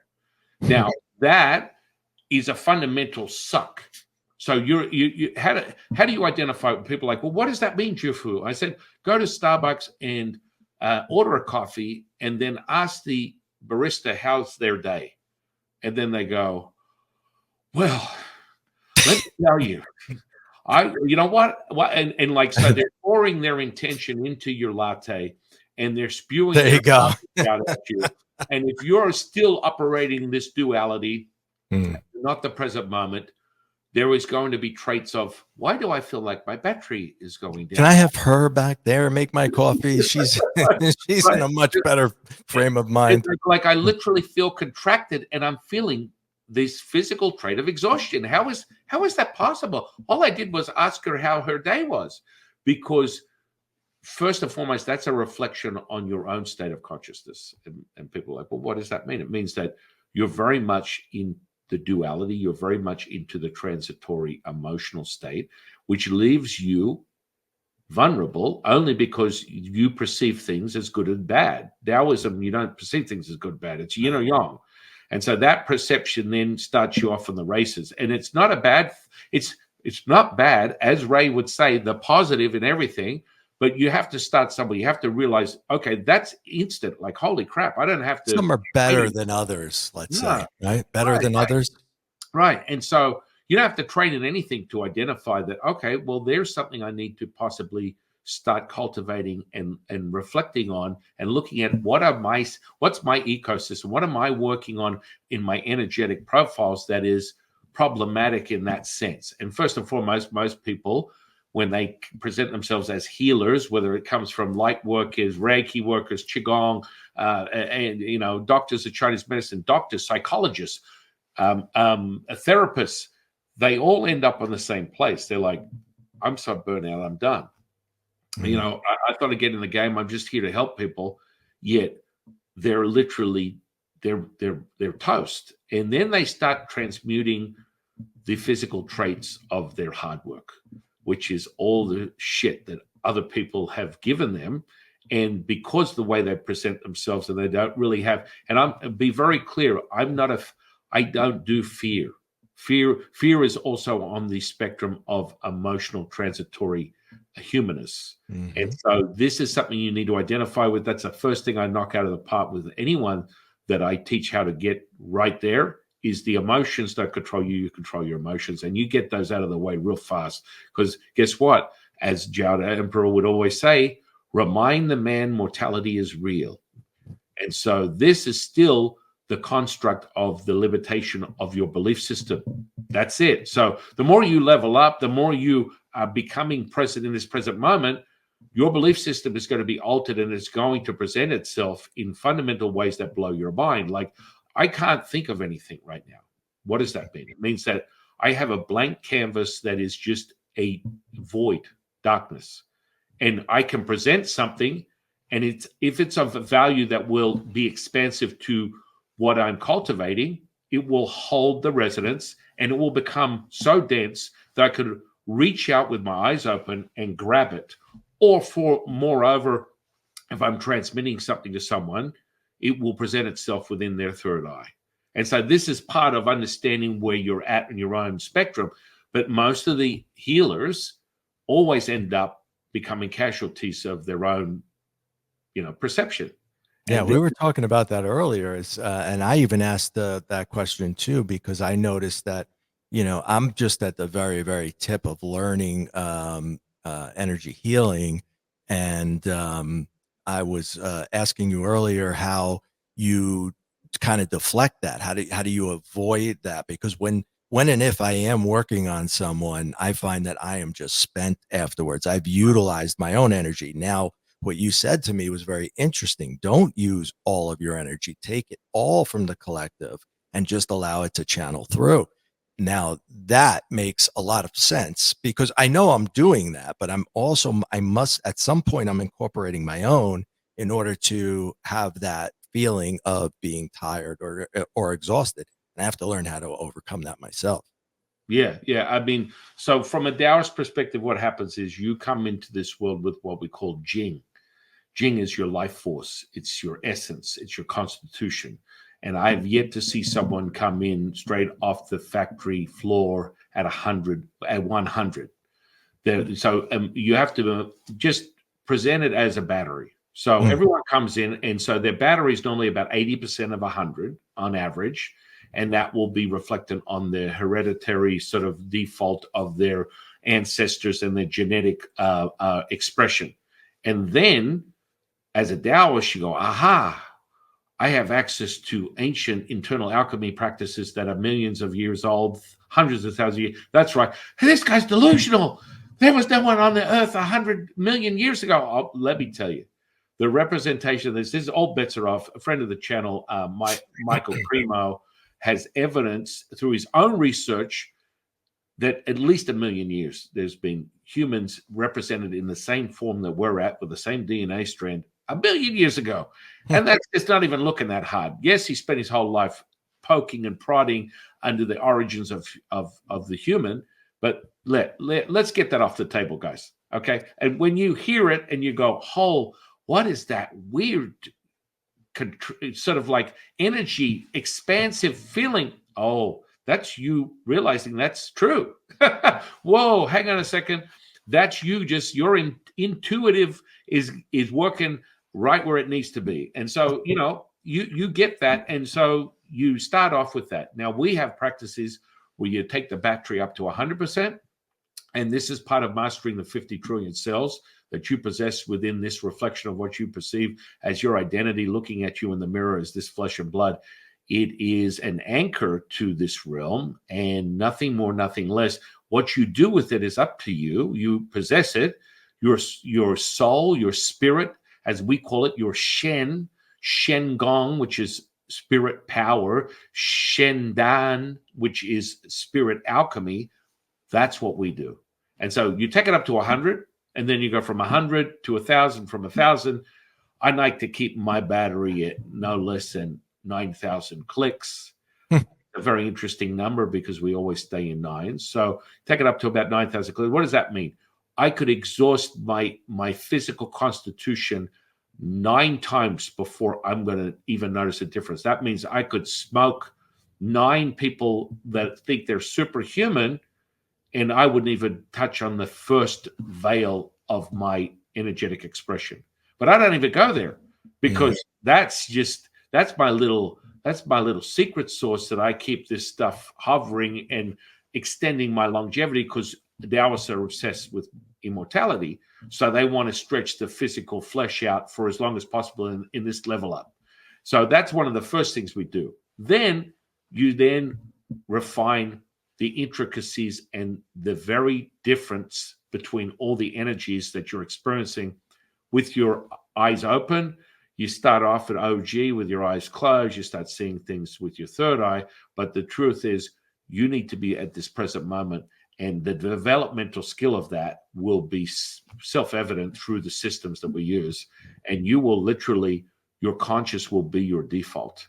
Now, that is a fundamental suck. So how do you identify people like, well, what does that mean, Jufu? I said, go to Starbucks and order a coffee and then ask the barista how's their day. And then they go, well, let me tell you, you know what? And like, so they're pouring their intention into your latte and they're spewing There their you go. out at you. And if you're still operating this duality, not the present moment, there is going to be traits of, why do I feel like my battery is going down? Can I have her back there and make my coffee? She's she's Right. in a much better frame of mind. Like I literally feel contracted and I'm feeling this physical trait of exhaustion. How is that possible? All I did was ask her how her day was, because first and foremost, that's a reflection on your own state of consciousness. And people are like, well, what does that mean? It means that you're very much in the duality. You're very much into the transitory emotional state, which leaves you vulnerable only because you perceive things as good and bad. Taoism, you don't perceive things as good and bad. It's yin or yang. And so that perception then starts you off on the races. And it's not it's not bad, as Ray would say, the positive in everything, but you have to start somewhere. You have to realize, okay, that's instant. Like, holy crap, I don't have to. Some are better than others, let's say, right? Better than others. Right. And so you don't have to train in anything to identify that, okay, well, there's something I need to possibly start cultivating and reflecting on and looking at what's my ecosystem? What am I working on in my energetic profiles that is problematic in that sense? And first and foremost, most people, when they present themselves as healers, whether it comes from light workers, Reiki workers, Qigong, and doctors of Chinese medicine, doctors, psychologists, therapists, they all end up on the same place. They're like, I'm so burnt out, I'm done. I thought I'd get in the game. I'm just here to help people. Yet they're literally they're toast. And then they start transmuting the physical traits of their hard work, which is all the shit that other people have given them. And because the way they present themselves, and they don't really have, and I'm be very clear, I don't do fear. Fear is also on the spectrum of emotional transitory humanness. And so this is something you need to identify with. That's the first thing I knock out of the park with anyone that I teach how to get right there, is the emotions don't control you, you control your emotions. And you get those out of the way real fast. Because guess what? As Zhao the Emperor would always say, remind the man mortality is real. And so this is still the construct of the limitation of your belief system. That's it. So the more you level up, the more you are becoming present in this present moment, your belief system is going to be altered, and it's going to present itself in fundamental ways that blow your mind. Like, I can't think of anything right now. What does that mean? It means that I have a blank canvas that is just a void, darkness. And I can present something, and if it's of a value that will be expansive to what I'm cultivating, it will hold the resonance, and it will become so dense that I could reach out with my eyes open and grab it. Or moreover, if I'm transmitting something to someone, it will present itself within their third eye. And so this is part of understanding where you're at in your own spectrum. But most of the healers always end up becoming casualties of their own, perception. Yeah, And we were talking about that earlier, and I even asked that question too, because I noticed that, I'm just at the very, very tip of learning energy healing. And I was asking you earlier how you kind of deflect that. How do you avoid that? Because when and if I am working on someone, I find that I am just spent afterwards. I've utilized my own energy. Now, what you said to me was very interesting. Don't use all of your energy. Take it all from the collective and just allow it to channel through. Now, that makes a lot of sense because I know I'm doing that, but I must, at some point, I'm incorporating my own in order to have that feeling of being tired or exhausted. And I have to learn how to overcome that myself. Yeah. I mean, so from a Taoist perspective, what happens is you come into this world with what we call Jing. Jing is your life force. It's your essence. It's your constitution. And I've yet to see someone come in straight off the factory floor at 100, at 100. So you have to just present it as a battery. So everyone comes in, and so their battery is normally about 80% of 100 on average, and that will be reflected on the hereditary sort of default of their ancestors and their genetic expression. And then as a Taoist, you go, aha, I have access to ancient internal alchemy practices that are millions of years old, hundreds of thousands of years. That's right. Hey, this guy's delusional. There was no one on the earth 100 million years ago. Oh, let me tell you, the representation of this all bets are off. A friend of the channel, Michael Primo, has evidence through his own research that at least 1 million years there's been humans represented in the same form that we're at with the same DNA strand 1 million years ago. And that's it's not even looking that hard. Yes, he spent his whole life poking and prodding under the origins of the human, but let's get that off the table, guys. Okay. And when you hear it and you go, oh, what is that weird sort of like energy, expansive feeling? Oh, that's you realizing that's true. Whoa, hang on a second. That's you just your intuitive is working right where it needs to be. And so, you get that. And so you start off with that. Now we have practices where you take the battery up to 100%. And this is part of mastering the 50 trillion cells that you possess within this reflection of what you perceive as your identity looking at you in the mirror as this flesh and blood. It is an anchor to this realm and nothing more, nothing less. What you do with it is up to you. You possess it. Your soul, your spirit, as we call it, your Shen Gong, which is spirit power, Shen Dan, which is spirit alchemy. That's what we do. And so you take it up to 100, and then you go from 100 to 1,000, from 1,000. I like to keep my battery at no less than 9,000 clicks. A very interesting number because we always stay in nines. So take it up to about 9,000 clicks. What does that mean? I could exhaust my physical constitution 9 times before I'm going to even notice a difference. That means I could smoke 9 people that think they're superhuman, and I wouldn't even touch on the first veil of my energetic expression. But I don't even go there because that's my little secret sauce that I keep this stuff hovering and extending my longevity, because the Taoists are obsessed with immortality. So they want to stretch the physical flesh out for as long as possible in this level up. So that's one of the first things we do. Then you refine the intricacies and the very difference between all the energies that you're experiencing with your eyes open. You start off at OG with your eyes closed. You start seeing things with your third eye. But the truth is, you need to be at this present moment. And the developmental skill of that will be self-evident through the systems that we use. And you will literally, your conscious will be your default.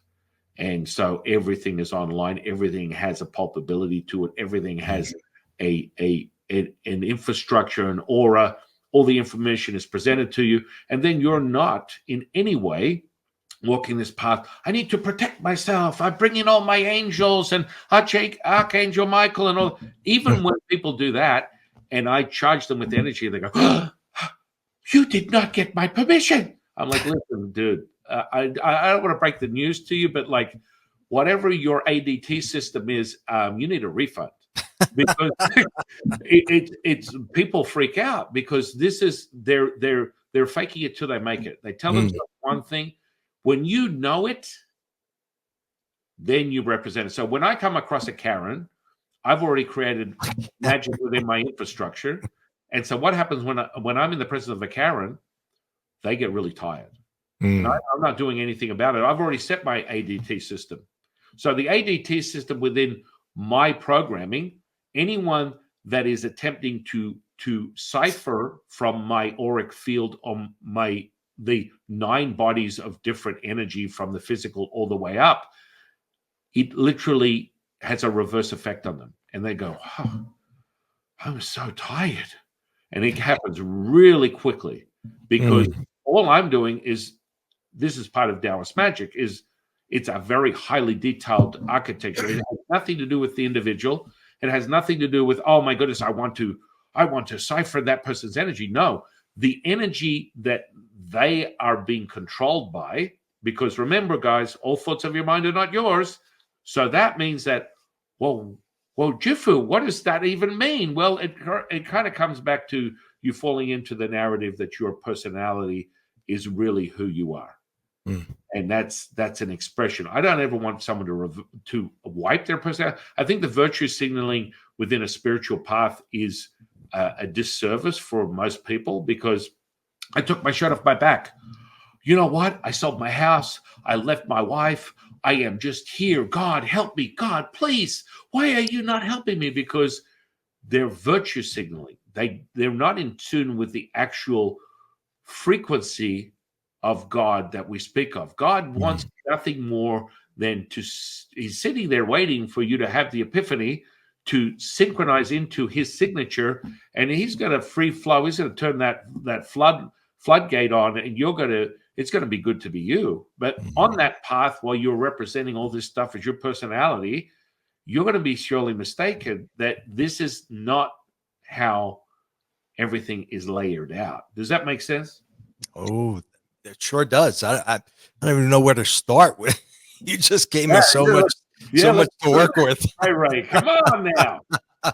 And so everything is online. Everything has a palpability to it. Everything has an infrastructure, an aura. All the information is presented to you. And then you're not in any way walking this path. I need to protect myself. I bring in all my angels and Archangel Michael and all. Even when people do that, and I charge them with energy, they go, oh, "You did not get my permission." I'm like, "Listen, dude, I don't want to break the news to you, but like, whatever your ADT system is, you need a refund." Because it's people freak out because this is they're faking it till they make it. They tell themselves one thing. When you know it, then you represent it. So when I come across a Karen, I've already created magic within my infrastructure. And so what happens when I'm in the presence of a Karen, they get really tired. And I'm not doing anything about it. I've already set my ADT system. So the ADT system within my programming, anyone that is attempting to cipher from my auric field on the 9 bodies of different energy from the physical all the way up, it literally has a reverse effect on them. And they go, "Oh, I'm so tired." And it happens really quickly because all I'm doing is, this is part of Taoist magic, is it's a very highly detailed architecture. It has nothing to do with the individual. It has nothing to do with, oh my goodness, I want to cipher that person's energy. No, the energy that they are being controlled by, because remember, guys, all thoughts of your mind are not yours. So that means that, well, Jifu, what does that even mean? Well, it kind of comes back to you falling into the narrative that your personality is really who you are. And that's an expression. I don't ever want someone to wipe their personality. I think the virtue signaling within a spiritual path is a disservice for most people, because I took my shirt off my back. You know what? I sold my house. I left my wife. I am just here. God, help me. God, please. Why are you not helping me? Because they're virtue signaling. They're not in tune with the actual frequency of God that we speak of. God wants nothing more than he's sitting there waiting for you to have the epiphany, to synchronize into his signature, and he's going to free flow. He's going to turn that floodgate on, and it's going to be good to be you. But on that path, while you're representing all this stuff as your personality, you're going to be surely mistaken that this is not how everything is layered out. Does that make sense? Oh, it sure does. I don't even know where to start with. You just gave me so much to work with. Hi, Ray. Come on now. I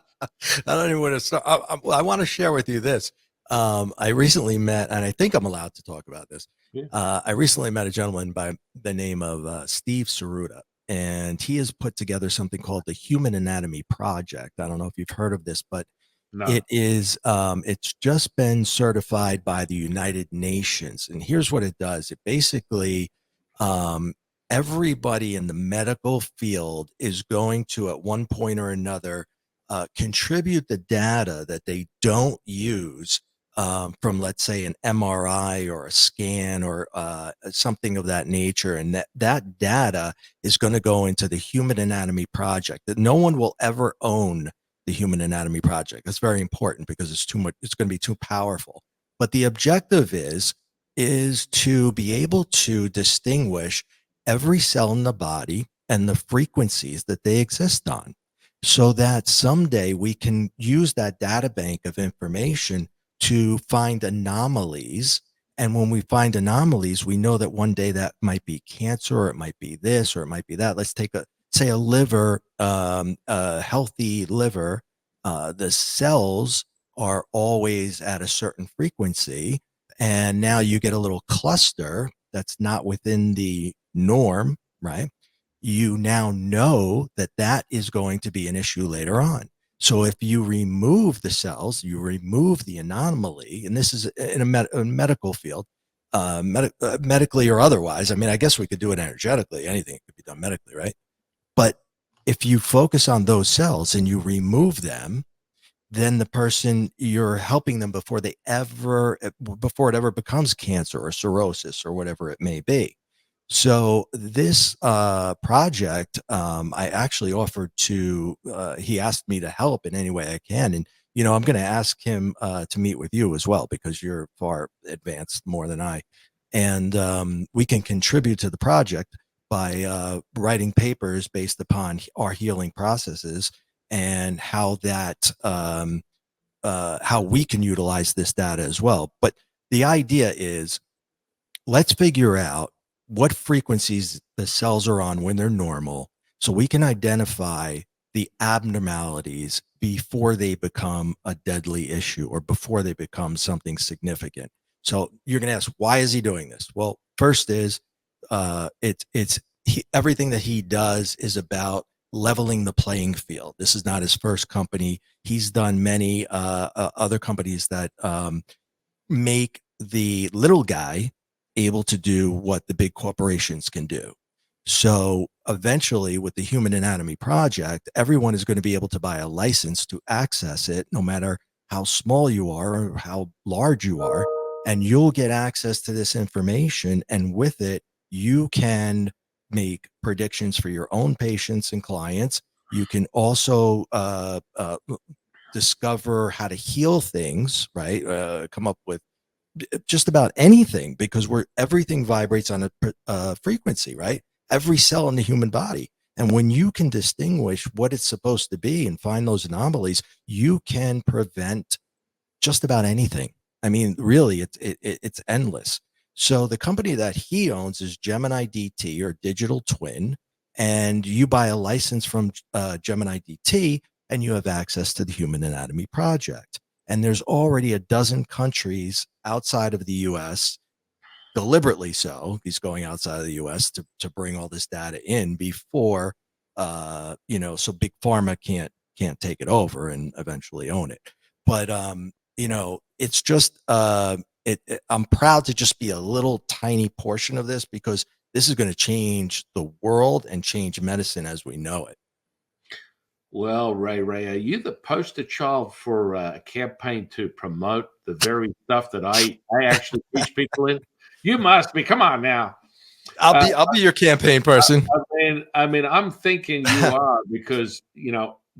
don't even want to start. I want to share with you this. I recently met, and I think I'm allowed to talk about this. I recently met a gentleman by the name of Steve Saruta, and he has put together something called the Human Anatomy Project. I don't know if you've heard of this, but it is it's just been certified by the United Nations. And here's what it does. It basically everybody in the medical field is going to, at one point or another, contribute the data that they don't use from, let's say, an MRI or a scan or something of that nature. And that data is going to go into the Human Anatomy Project. That no one will ever own the Human Anatomy Project. That's very important because it's too much. It's going to be too powerful. But the objective is to be able to distinguish every cell in the body and the frequencies that they exist on, so that someday we can use that data bank of information to find anomalies. And when we find anomalies, we know that one day that might be cancer, or it might be this, or it might be that. Let's take say a liver, a healthy liver. The cells are always at a certain frequency, and now you get a little cluster that's not within the norm, right? You now know that that is going to be an issue later on. So if you remove the cells, you remove the anomaly, and this is in a medical field, medically or otherwise. I mean, I guess we could do it energetically. Anything could be done medically, right? But if you focus on those cells and you remove them, then the person, you're helping them before it ever becomes cancer or cirrhosis or whatever it may be. So this project, I actually offered to, he asked me to help in any way I can. And, I'm going to ask him to meet with you as well, because you're far advanced more than I. and we can contribute to the project by writing papers based upon our healing processes and how we can utilize this data as well. But the idea is, let's figure out what frequencies the cells are on when they're normal, so we can identify the abnormalities before they become a deadly issue or before they become something significant. So you're going to ask, why is he doing this? Well, first is everything that he does is about leveling the playing field. This is not his first company. He's done many other companies that make the little guy able to do what the big corporations can do. So eventually, with the Human Anatomy Project, everyone is going to be able to buy a license to access it, no matter how small you are or how large you are. And you'll get access to this information. And with it, you can make predictions for your own patients and clients. You can also discover how to heal things, right? Come up with just about anything, because everything vibrates on a frequency, right? Every cell in the human body. And when you can distinguish what it's supposed to be and find those anomalies, you can prevent just about anything. I mean, really, it's endless. So the company that he owns is Gemini DT, or Digital Twin, and you buy a license from Gemini DT, and you have access to the Human Anatomy Project. And there's already a dozen countries outside of the U.S., deliberately so. He's going outside of the U.S. to bring all this data in before, so big pharma can't take it over and eventually own it. But it's just I'm proud to just be a little tiny portion of this, because this is going to change the world and change medicine as we know it. Well, Ray, are you the poster child for a campaign to promote the very stuff that I actually teach people in? You must be. Come on now. I'll be your campaign person. I mean, I'm thinking you are, because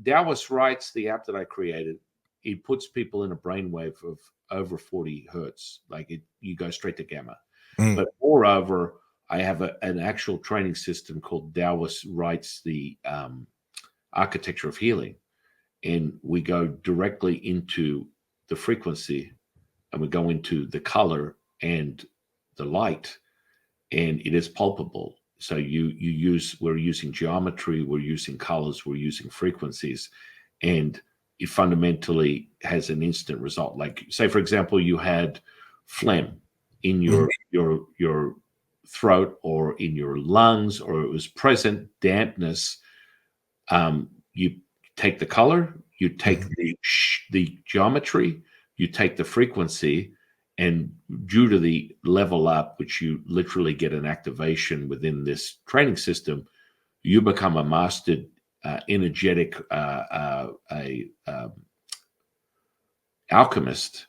Taoist writes the app that I created. He puts people in a brainwave of over 40 hertz, you go straight to gamma. But moreover, I have an actual training system called Taoist Writes the Architecture of Healing, and we go directly into the frequency, and we go into the color and the light, and it is palpable. So we're using geometry, we're using colors, we're using frequencies, and it fundamentally has an instant result. Like, say, for example, you had phlegm in your throat or in your lungs, or it was present dampness. You take the color, you take the geometry, you take the frequency, and due to the level up, which you literally get an activation within this training system, you become a mastered energetic alchemist,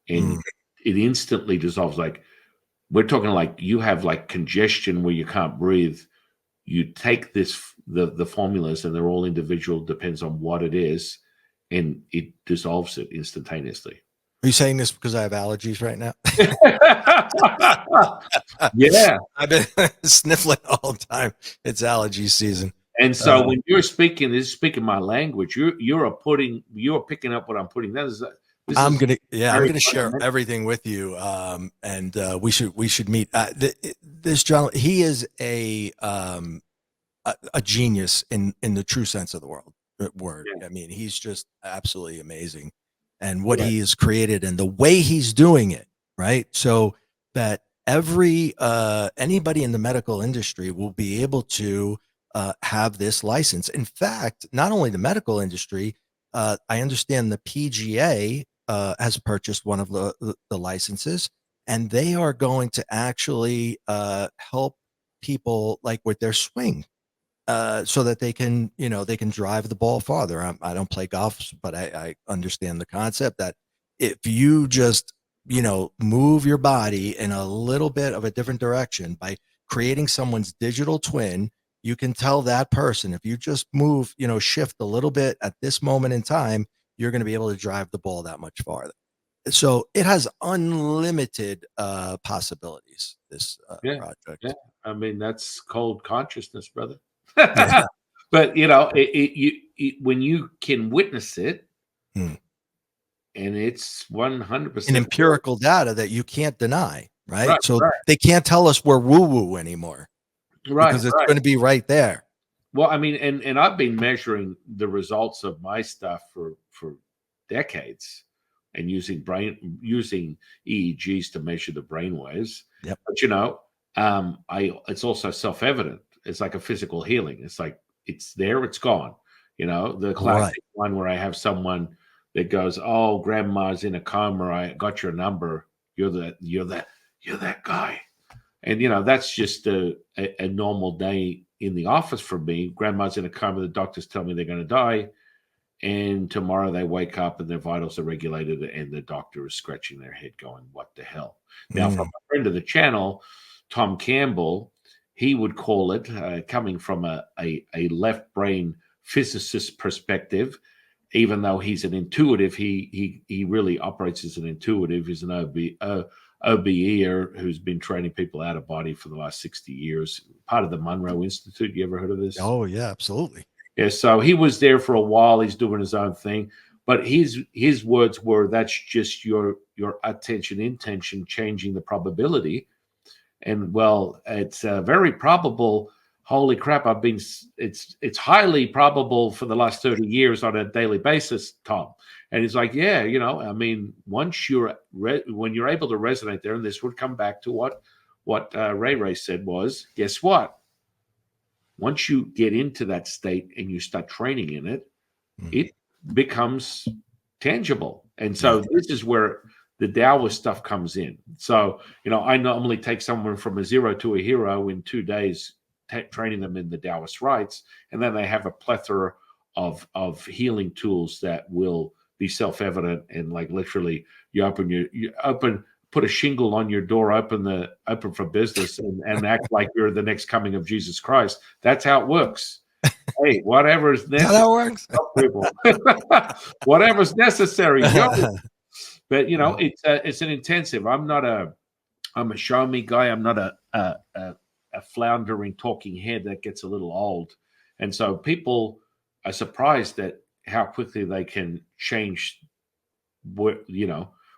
and it instantly dissolves. Like, we're talking like you have like congestion where you can't breathe. You take the formulas, and they're all individual, depends on what it is, and it dissolves it instantaneously. Are you saying this because I have allergies right now? Yeah. I've been sniffling all the time. It's allergy season. And so when you're speaking my language, you're picking up what I'm putting. I'm gonna share everything with you, and we should meet. This gentleman, he is a genius in the true sense of the word. Yeah. I mean, he's just absolutely amazing, and what he has created and the way he's doing it, right? So that anybody in the medical industry will be able to have this license. In fact, not only the medical industry, I understand the PGA has purchased one of the licenses, and they are going to actually help people like with their swing, so that they can drive the ball farther. I don't play golf, but I understand the concept that if you just move your body in a little bit of a different direction by creating someone's digital twin, you can tell that person, if you just move, shift a little bit at this moment in time, you're going to be able to drive the ball that much farther. So it has unlimited possibilities. this Yeah, yeah. project. I mean, that's cold consciousness, brother. Yeah. But when you can witness it, Hmm. and it's And 100% real. empirical data that you can't deny, right? Right, So right, they can't tell us we're woo-woo anymore right, because it's right. going to be right there. Well, I mean, and I've been measuring the results of my stuff for decades, and using EEGs to measure the brain waves. Yep. But I it's also self evident. It's like a physical healing. It's like it's there, it's gone. The Right. classic one where I have someone that goes, "Oh, grandma's in a coma. I got your number. You're that guy." And that's just a normal day in the office for me. Grandma's in a coma. The doctors tell me they're going to die, and tomorrow they wake up and their vitals are regulated, and the doctor is scratching their head, going, "What the hell?" Now, from a friend of the channel, Tom Campbell, he would call it, coming from a left brain physicist perspective. Even though he's an intuitive, he really operates as an intuitive. He's an OBEer who's been training people out of body for the last 60 years, part of the Monroe Institute. You ever heard of this? Oh yeah, absolutely. Yeah, so he was there for a while. He's doing his own thing, but his words were, "That's just your attention intention changing the probability." And well, it's very probable. Holy crap! It's highly probable for the last 30 years on a daily basis, Tom. And he's like, yeah, I mean, once when you're able to resonate there, and this would come back to what Ray said was, guess what? Once you get into that state and you start training in it, it becomes tangible. And so this is where the Taoist stuff comes in. So, I normally take someone from a zero to a hero in 2 days, training them in the Taoist rites, and then they have a plethora of healing tools that will be self-evident. And like literally, put a shingle on your door, open for business, and act like you're the next coming of Jesus Christ. That's how it works. Hey, whatever is necessary. How that works? People. Whatever's necessary. But it's an intensive. I'm a show me guy. I'm not a floundering talking head that gets a little old. And so people are surprised at how quickly they can change,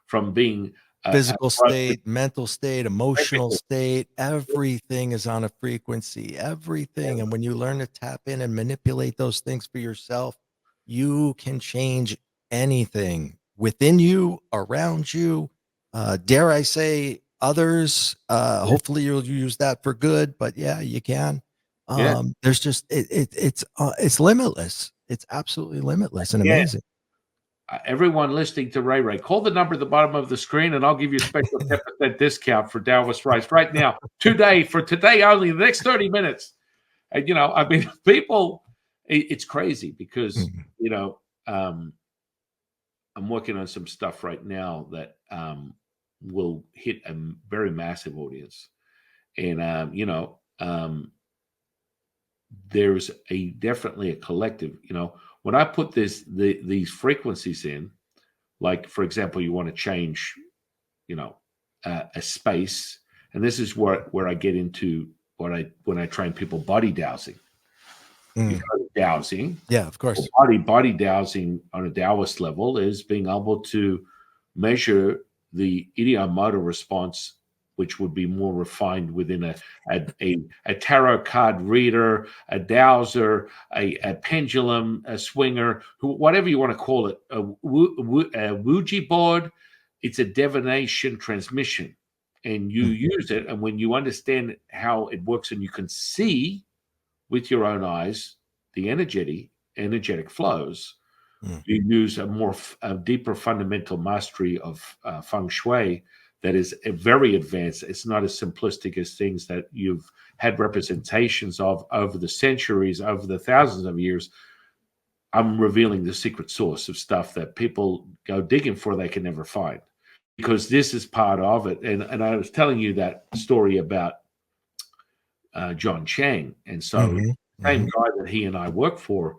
from being Physical state, mental state, emotional state, everything is on a frequency, everything. And when you learn to tap in and manipulate those things for yourself, you can change anything within you, around you. Dare I say others? Hopefully you'll use that for good, but yeah, you can. There's just, it's limitless. It's absolutely limitless and amazing. Everyone listening to Ray, call the number at the bottom of the screen, and I'll give you a special 10% discount for Taoist rights right now, today only, the next 30 minutes. And I mean, people, it's crazy because I'm working on some stuff right now that will hit a very massive audience, and there's definitely a collective. When I put these frequencies in, like for example, you want to change, a space, and this is where I get into when I train people body dowsing. Dowsing, yeah, of course. Body dowsing on a Taoist level is being able to measure the ideomotor response, which would be more refined within a tarot card reader, a dowser, a pendulum, a swinger, whatever you want to call it, a Ouija board. It's a divination transmission, and you use it. And when you understand how it works, and you can see with your own eyes the energetic flows, you use a deeper fundamental mastery of feng shui that is very advanced. It's not as simplistic as things that you've had representations of over the centuries, over the thousands of years. I'm revealing the secret source of stuff that people go digging for, they can never find, because this is part of it. And I was telling you that story about John Chang. And so the same guy that he and I work for,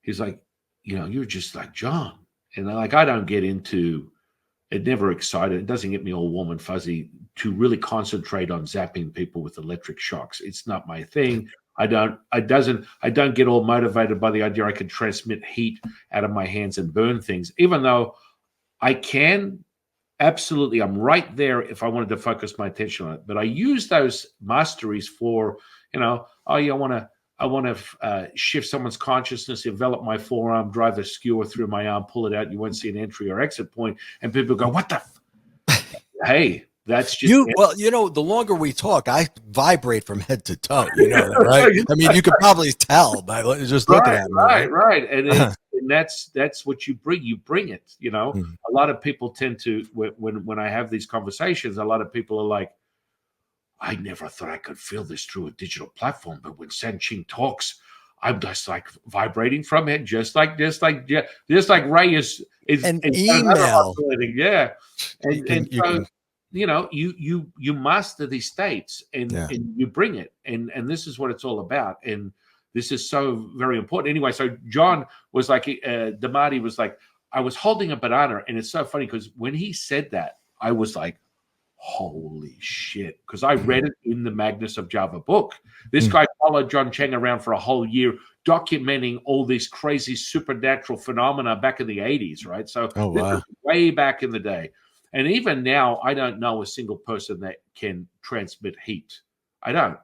he's like, you're just like John. And I don't get into it never excited. It doesn't get me all warm and fuzzy to really concentrate on zapping people with electric shocks. It's not my thing. I don't get all motivated by the idea I can transmit heat out of my hands and burn things, even though I can. Absolutely, I'm right there if I wanted to focus my attention on it. But I use those masteries for, oh yeah, I want to shift someone's consciousness, envelop my forearm, drive a skewer through my arm, pull it out. You won't see an entry or exit point, and people go, "What the?" Hey, that's just well, the longer we talk, I vibrate from head to toe. You know that, right? I mean, you could probably tell by just looking at me. Right. And that's what you bring. You bring it. A lot of people tend to, when I have these conversations, a lot of people are like, I never thought I could feel this through a digital platform, but when San Qing talks, I'm just like vibrating from it, just like Ray is an email. Yeah, you master these states and you bring it, and this is what it's all about, and this is so very important. Anyway, so John was like, Damati was like, I was holding a banana, and it's so funny because when he said that, I was like, holy shit, because I read it in the Magnus of Java book. This guy followed John Cheng around for a whole year, documenting all these crazy supernatural phenomena back in the 80s, right? So this was way back in the day. And even now, I don't know a single person that can transmit heat. I don't.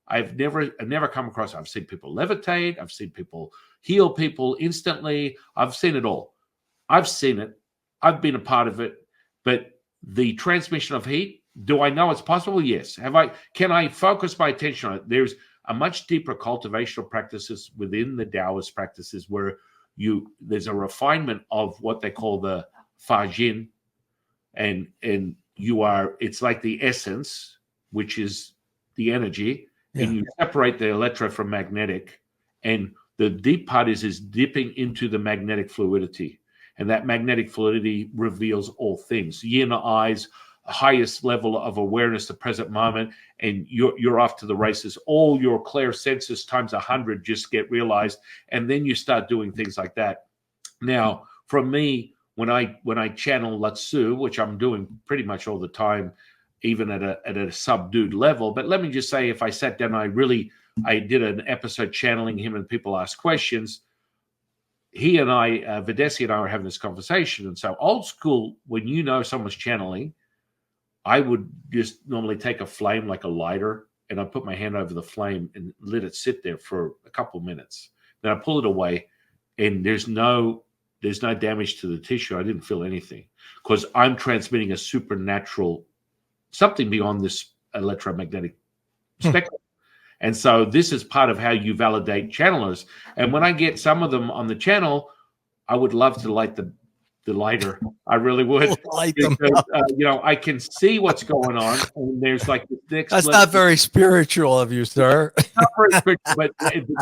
I've never come across. I've seen people levitate. I've seen people heal people instantly. I've seen it all. I've seen it. I've been a part of it. But the transmission of heat, do I know it's possible? Yes. Can I focus my attention on it? There's a much deeper cultivational practices within the Taoist practices where there's a refinement of what they call the Fa Jin, and it's like the essence, which is the energy, and you separate the electro from magnetic, and the deep part is dipping into the magnetic fluidity. And that magnetic fluidity reveals all things. Yin eyes, highest level of awareness, the present moment, and you're off to the races. All your clair senses times 100 just get realized, and then you start doing things like that. Now, for me, when I channel Latsu, which I'm doing pretty much all the time, even at a subdued level. But let me just say, if I sat down, I did an episode channeling him, and people ask questions. He and I, Videsi and I were having this conversation. And so old school, when someone's channeling, I would just normally take a flame like a lighter, and I put my hand over the flame and let it sit there for a couple of minutes. Then I pull it away, and there's no damage to the tissue. I didn't feel anything because I'm transmitting a supernatural something beyond this electromagnetic spectrum. And so this is part of how you validate channelers. And when I get some of them on the channel, I would love to light the lighter. I really would. Light them up. I can see what's going on. And there's like the next. That's not very spiritual of you, sir. Not very spiritual, but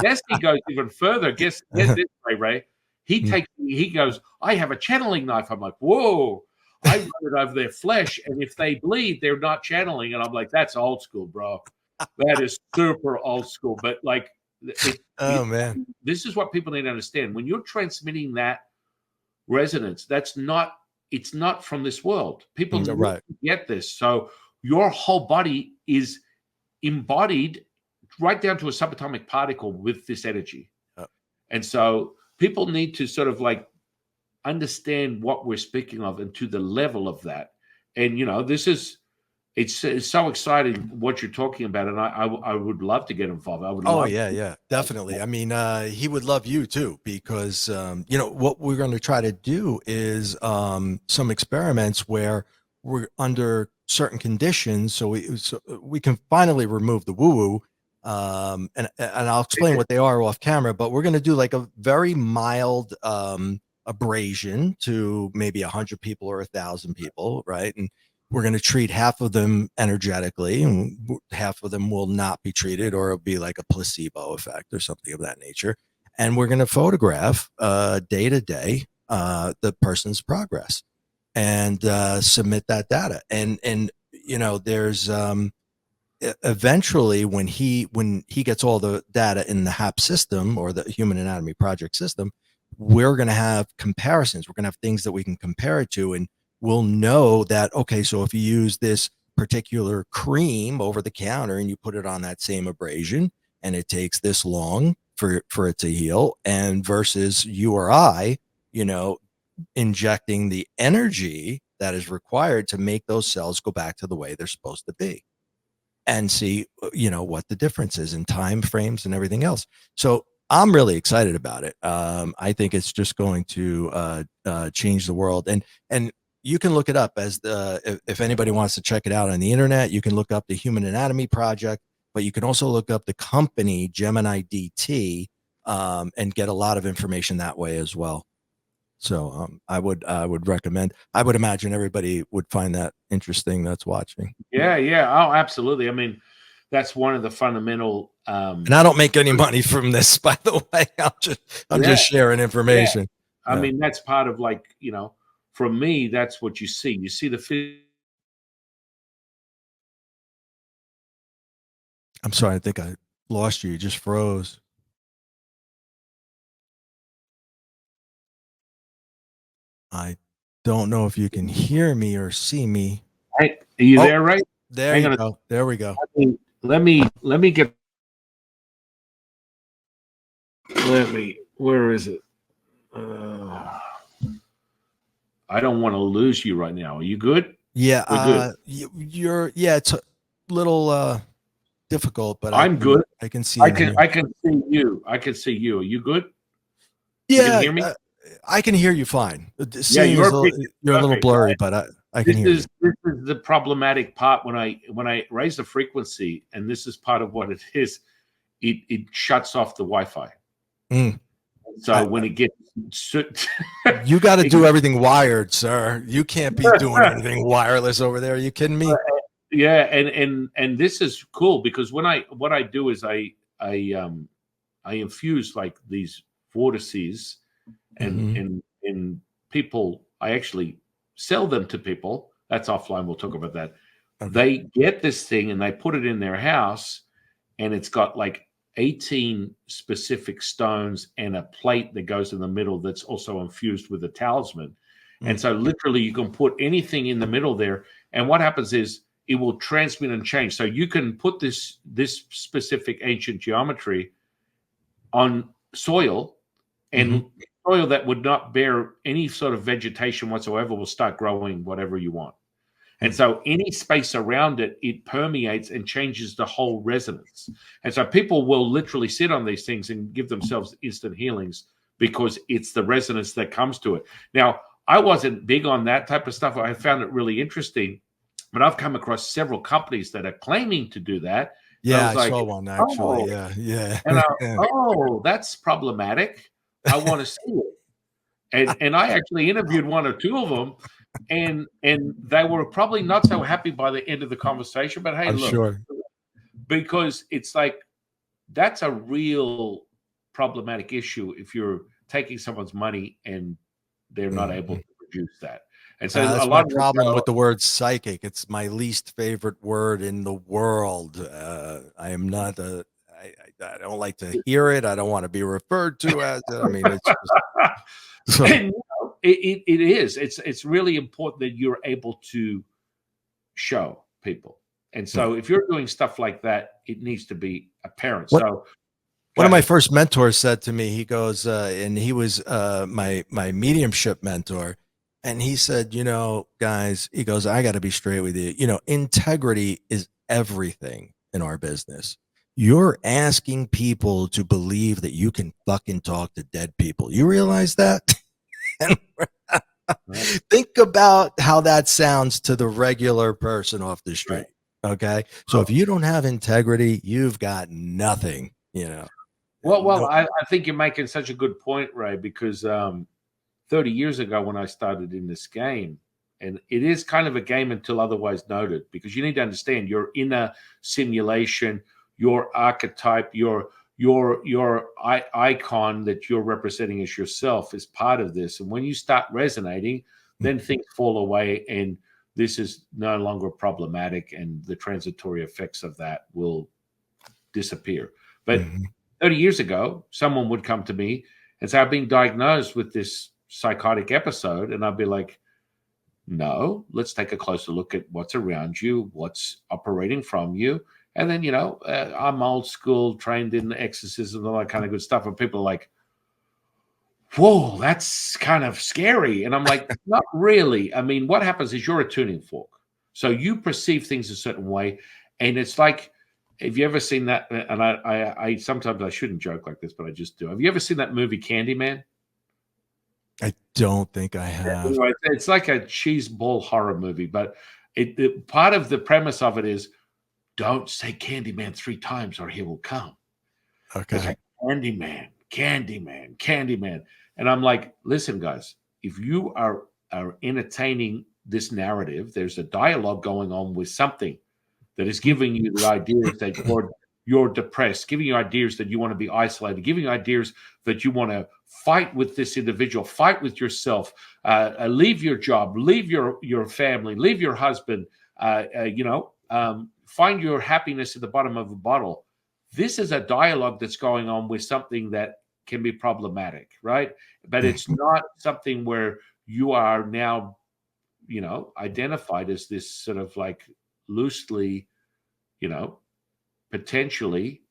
Destiny goes even further. Guess this, Ray. He goes, I have a channeling knife. I'm like, whoa. I run it over their flesh, and if they bleed, they're not channeling. And I'm like, that's old school, bro. That is super old school. But like, man, this is what people need to understand. When you're transmitting that resonance, it's not from this world. People get this. So your whole body is embodied right down to a subatomic particle with this energy. And so people need to sort of like understand what we're speaking of and to the level of that. And, it's so exciting what you're talking about. And I would love to get involved. I would. Yeah, definitely. I mean, he would love you too, because, what we're going to try to do is some experiments where we're under certain conditions. So we can finally remove the woo-woo. And I'll explain what they are off camera, but we're going to do like a very mild abrasion to maybe 100 people or 1,000 people, right? And we're going to treat half of them energetically, and half of them will not be treated, or it'll be like a placebo effect or something of that nature. And we're going to photograph day to day the person's progress and submit that data. And there's eventually when he gets all the data in the HAP system, or the Human Anatomy Project system, we're going to have comparisons. We're going to have things that we can compare it to, and will know that, okay, so if you use this particular cream over the counter and you put it on that same abrasion and it takes this long for it to heal, and versus you or I, you know, injecting the energy that is required to make those cells go back to the way they're supposed to be, and see, you know, what the difference is in time frames and everything else. So I'm really excited about it. I think it's just going to change the world, and you can look it up as the, if anybody wants to check it out on the internet, you can look up the Human Anatomy Project, but you can also look up the company Gemini DT, and get a lot of information that way as well. So I would recommend. I would imagine everybody would find that interesting that's watching. Yeah, yeah. Oh, absolutely. I mean, that's one of the fundamental. And I don't make any money from this, by the way. I'm Yeah, just sharing yeah. information. I Yeah. mean, that's part of, like, for me, that's what you see. You see the I'm sorry. I think I lost you. You just froze. I don't know if you can hear me or see me. Hey, are you Oh, there, right? there Hang you on. go. There we go. Let me get. Where is it? I don't want to lose you right now. Are you good? Yeah. We're good. Yeah, it's a little difficult, but I'm good. I can see I and can hear. I can see you. I can see you. Are you good? You can Yeah, hear me? I can hear you fine. Yeah, Seeing is your picture is you're a little perfect, blurry, right? but I can This hear you. is this is the problematic part when I raise the frequency, and this is part of what it is. It shuts off the Wi-Fi. Mm. So when it gets You got to it do everything wired, sir. You can't be doing anything wireless over there. Are you kidding me? yeah, and this is cool because what I do is I infuse like these vortices, and Mm-hmm. and people, I actually sell them to people. That's offline. We'll talk about that. Okay. They get this thing and they put it in their house, and it's got like 18 specific stones and a plate that goes in the middle that's also infused with a talisman. And Mm. so literally you can put anything in the middle there. And what happens is it will transmit and change. So you can put this specific ancient geometry on soil, Mm-hmm. and soil that would not bear any sort of vegetation whatsoever will start growing whatever you want. And Mm. so any space around it, it permeates and changes the whole resonance. And so people will literally sit on these things and give themselves instant healings because it's the resonance that comes to it. Now, I wasn't big on that type of stuff. I found it really interesting, but I've come across several companies that are claiming to do that. And I Yeah, was I like, saw one actually. oh, Yeah, yeah. and that's problematic. I want to see it. And I actually interviewed one or two of them, and they were probably not so happy by the end of the conversation. But hey, I'm look, sure. because it's like that's a real problematic issue if you're taking someone's money and they're not able Mhm. to produce that. And so a That's my lot of them problem go, with the word psychic. It's my least favorite word in the world. I am not a. I don't like to hear it. I don't want to be referred to as it. I mean, it's just so. and it is. It's really important that you're able to show people. And Yeah. so if you're doing stuff like that, it needs to be apparent. What So go one of my ahead. first mentors said to me, he goes, and he was my mediumship mentor, and he said, you know, guys, he goes, I got to be straight with you. You know, integrity is everything in our business. You're asking people to believe that you can fucking talk to dead people. You realize that? And Right, think about how that sounds to the regular person off the right. street. Okay. So if Well, you don't have integrity, you've got nothing, you know. well, No. I think you're making such a good point, Ray, because 30 years ago when I started in this game, and it is kind of a game until otherwise noted, because you need to understand you're in a simulation, your archetype, your icon that you're representing as yourself is part of this. And when you start resonating, then things fall away, and this is no longer problematic, and the transitory effects of that will disappear. But Mhm. 30 years ago, someone would come to me and say, I've been diagnosed with this psychotic episode. And I'd be like, No, let's take a closer look at what's around you, what's operating from you. And then, I'm old school, trained in exorcism and all that kind of good stuff. And people are like, whoa, that's kind of scary. And I'm like, not really. I mean, what happens is you're a tuning fork. So you perceive things a certain way. And it's like, have you ever seen that? And I sometimes I shouldn't joke like this, but I just do. Have you ever seen that movie Candyman? I don't think I have. Anyway, it's like a cheese ball horror movie, but part of the premise of it is don't say Candyman 3 times or he will come. Okay. It's like Candyman, Candyman, Candyman. And I'm like, listen, guys, if you are entertaining this narrative, there's a dialogue going on with something that is giving you the ideas that you're depressed, giving you ideas that you want to be isolated, giving you ideas that you want to fight with this individual, fight with yourself, leave your job, leave your family, leave your husband, find your happiness at the bottom of a bottle. This is a dialogue that's going on with something that can be problematic, right? But it's not something where you are now, identified as this sort of like loosely, potentially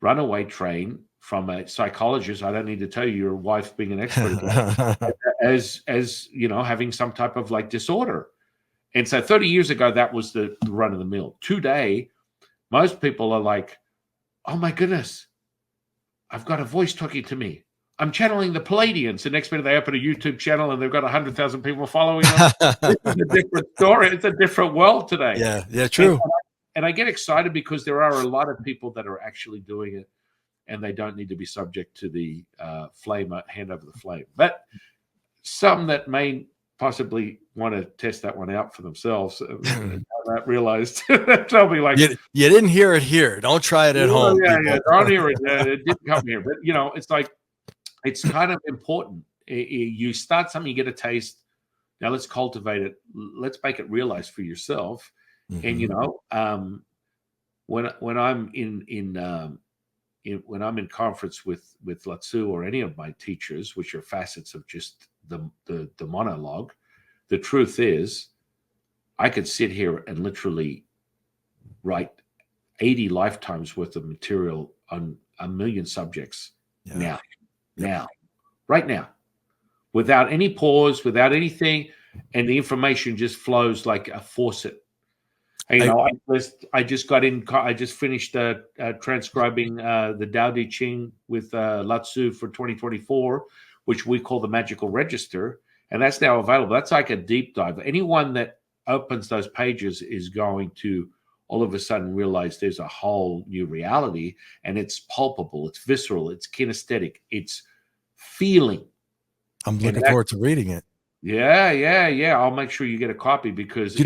runaway train from a psychologist. I don't need to tell you, your wife being an expert as having some type of like disorder. And so 30 years ago, that was the run of the mill. Today, most people are like, oh my goodness, I've got a voice talking to me. I'm channeling the Palladians. The next minute they open a YouTube channel and they've got 100,000 people following them. This is a different story. It's a different world today. Yeah, true. And I get excited because there are a lot of people that are actually doing it, and they don't need to be subject to the hand over the flame. But some that may possibly want to test that one out for themselves, not realized. Tell me like, you didn't hear it here. Don't try it at home. Yeah, don't hear it. It didn't come here. But it's like, it's kind of important. You start something, you get a taste. Now let's cultivate it. Let's make it realized for yourself. Mm-hmm. And when I'm when I'm in conference with Latsu or any of my teachers, which are facets of just the monologue, the truth is, I could sit here and literally write 80 lifetimes worth of material on a million subjects now, right now, without any pause, without anything, and the information just flows like a faucet. And, I just finished transcribing the Tao Te Ching with Latsu for 2024, which we call the Magical Register, and that's now available. That's like a deep dive. Anyone that opens those pages is going to all of a sudden realize there's a whole new reality, and it's palpable, it's visceral, it's kinesthetic, it's feeling. I'm looking forward to reading it. Yeah. I'll make sure you get a copy because we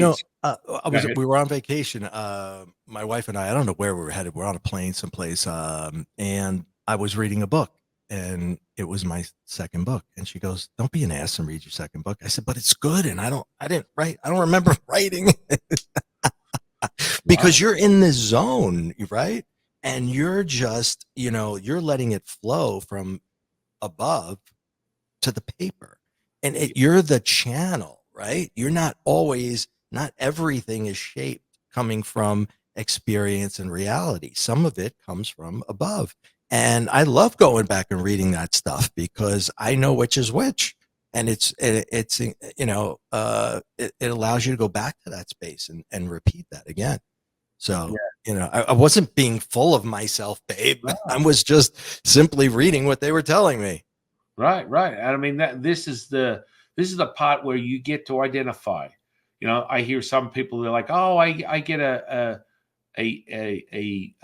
were on vacation. My wife and I don't know where we were headed. We're on a plane someplace, and I was reading a book, and it was my second book. And she goes, "Don't be an ass and read your second book." I said, "But it's good, and I don't remember writing." Because you're in the zone, right? And you're just, you're letting it flow from above to the paper, and you're the channel, right? You're not everything is shaped coming from experience and reality. Some of it comes from above. And I love going back and reading that stuff because I know which is which. And it allows you to go back to that space and repeat that again. So, I wasn't being full of myself, babe. No. I was just simply reading what they were telling me. Right. I mean, this is the part where you get to identify. I hear some people, they're like, "Oh, I get a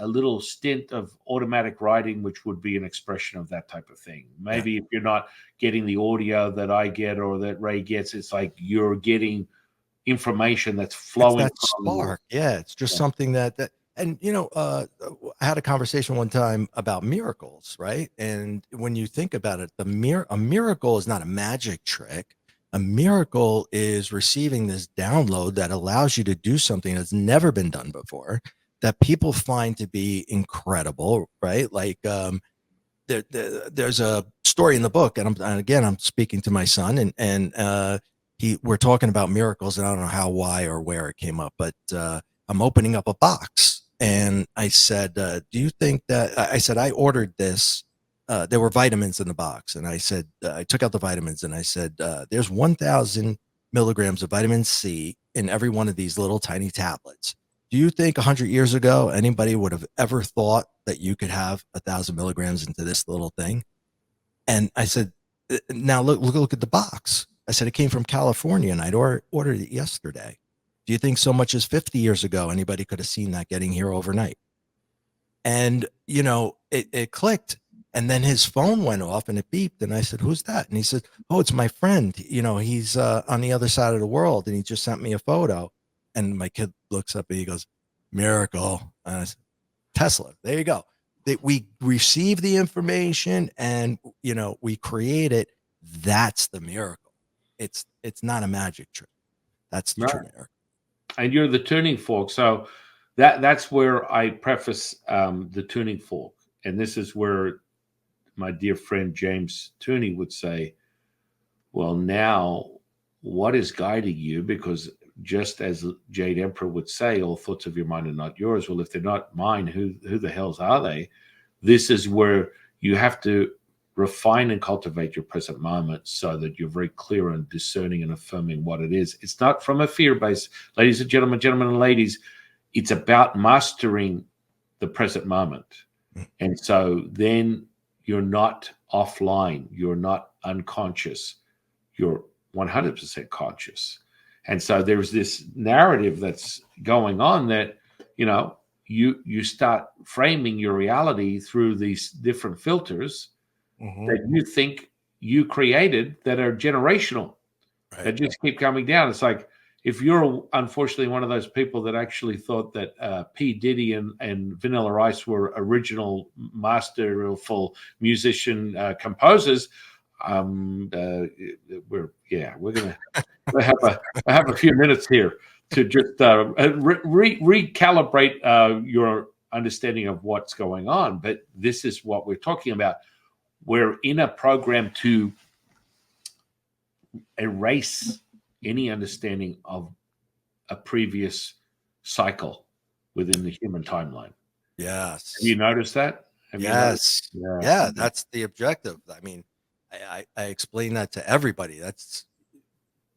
little stint of automatic writing, which would be an expression of that type of thing." Maybe if you're not getting the audio that I get or that Ray gets, it's like you're getting information that's flowing. It's that spark. It's just something that. And, I had a conversation one time about miracles, right? And when you think about it, a miracle is not a magic trick. A miracle is receiving this download that allows you to do something that's never been done before, that people find to be incredible, right? Like there's a story in the book, and I'm speaking to my son, and we're talking about miracles, and I don't know how, why, or where it came up, but I'm opening up a box, and I said, "Do you think that?" I said, "I ordered this. There were vitamins in the box, and I said, I took out the vitamins, and I said, there's 1,000 milligrams of vitamin C in every one of these little tiny tablets. Do you think 100 years ago anybody would have ever thought that you could have 1,000 milligrams into this little thing?" And I said, "Now look at the box." I said, "It came from California, and I'd ordered it yesterday. Do you think so much as 50 years ago anybody could have seen that getting here overnight?" And it clicked. And then his phone went off and it beeped. And I said, "Who's that?" And he said, "Oh, it's my friend. He's on the other side of the world, and he just sent me a photo." And my kid looks up and he goes, "Miracle." And I said, "Tesla, there you go." That we receive the information and we create it. That's the miracle. It's not a magic trick. That's the true miracle. And you're the tuning fork. So that's where I preface the tuning fork. And this is where my dear friend James Tooney would say, well, now what is guiding you? Because just as Jade Emperor would say, all thoughts of your mind are not yours. Well, if they're not mine, who the hells are they? This is where you have to refine and cultivate your present moment so that you're very clear and discerning and affirming what it is. It's not from a fear base, ladies and gentlemen and ladies. It's about mastering the present moment. And so then you're not offline. You're not unconscious. You're 100% conscious. And so there's this narrative that's going on that, you start framing your reality through these different filters that you think you created that are generational, that just keep coming down. It's like, if you're unfortunately one of those people that actually thought that P. Diddy and Vanilla Ice were original masterful musician composers, we're gonna have a few minutes here to just recalibrate your understanding of what's going on. But this is what we're talking about. We're in a program to erase any understanding of a previous cycle within the human timeline. Yes. Have you noticed that? Yes. Yeah, that's the objective. I mean, I explain that to everybody.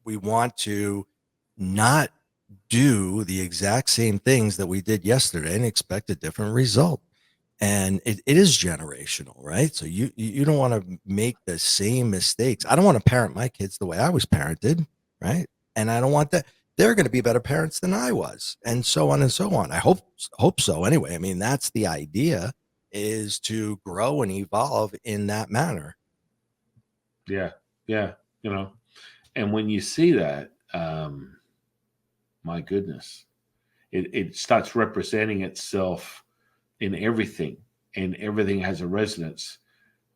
We want to not do the exact same things that we did yesterday and expect a different result. And it is generational, right? So you don't want to make the same mistakes. I don't want to parent my kids the way I was parented, right? And I don't want that. They're going to be better parents than I was, and so on and so on. I hope so. Anyway, I mean, that's the idea, is to grow and evolve in that manner. Yeah. And when you see that, my goodness, it starts representing itself in everything, and everything has a resonance.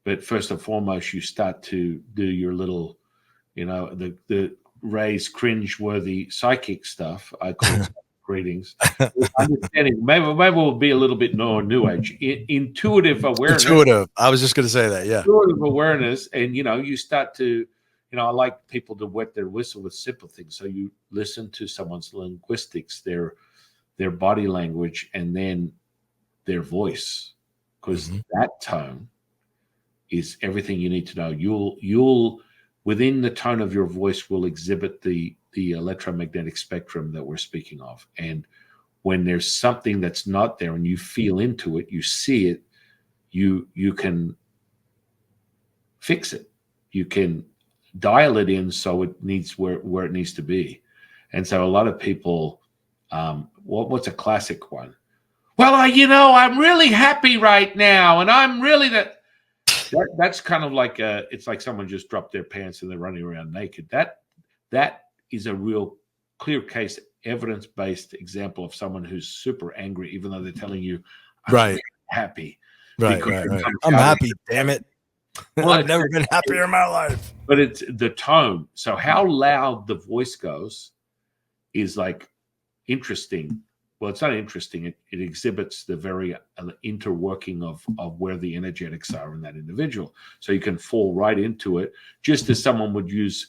But first and foremost, you start to do your little, the Ray's cringe-worthy psychic stuff. I call it readings. Understanding, maybe we'll be a little bit more new age. Intuitive awareness. Intuitive. I was just going to say that. Yeah. Intuitive awareness, and you start to, I like people to wet their whistle with simple things. So you listen to someone's linguistics, their body language, and then their voice, because that tone is everything you need to know. You'll within the tone of your voice will exhibit the electromagnetic spectrum that we're speaking of. And when there's something that's not there and you feel into it, you see it, you can fix it. You can dial it in so it needs where it needs to be. And so a lot of people, what's a classic one? Well, I'm really happy right now, and I'm really that's kind of like it's like someone just dropped their pants and they're running around naked. That is a real clear case, evidence-based example of someone who's super angry, even though they're telling you, I'm really happy. Right. I'm happy, damn it. Well, I've never been happier in my life. But it's the tone. So how loud the voice goes is like interesting. Well, it's not interesting. It exhibits the very interworking of where the energetics are in that individual. So you can fall right into it, just as someone would use,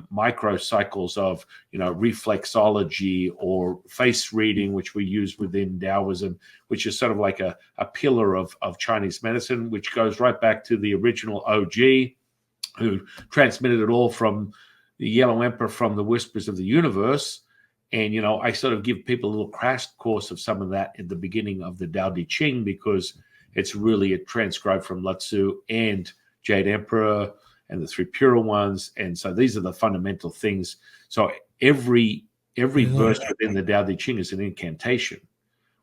micro cycles of, reflexology or face reading, which we use within Taoism, which is sort of like a pillar of Chinese medicine, which goes right back to the original OG, who transmitted it all from the Yellow Emperor, from the Whispers of the Universe. And, I sort of give people a little crash course of some of that at the beginning of the Tao Te Ching, because it's really transcribed from Lao Tzu and Jade Emperor and the three pure ones. And so these are the fundamental things. So every verse within the Tao Te Ching is an incantation,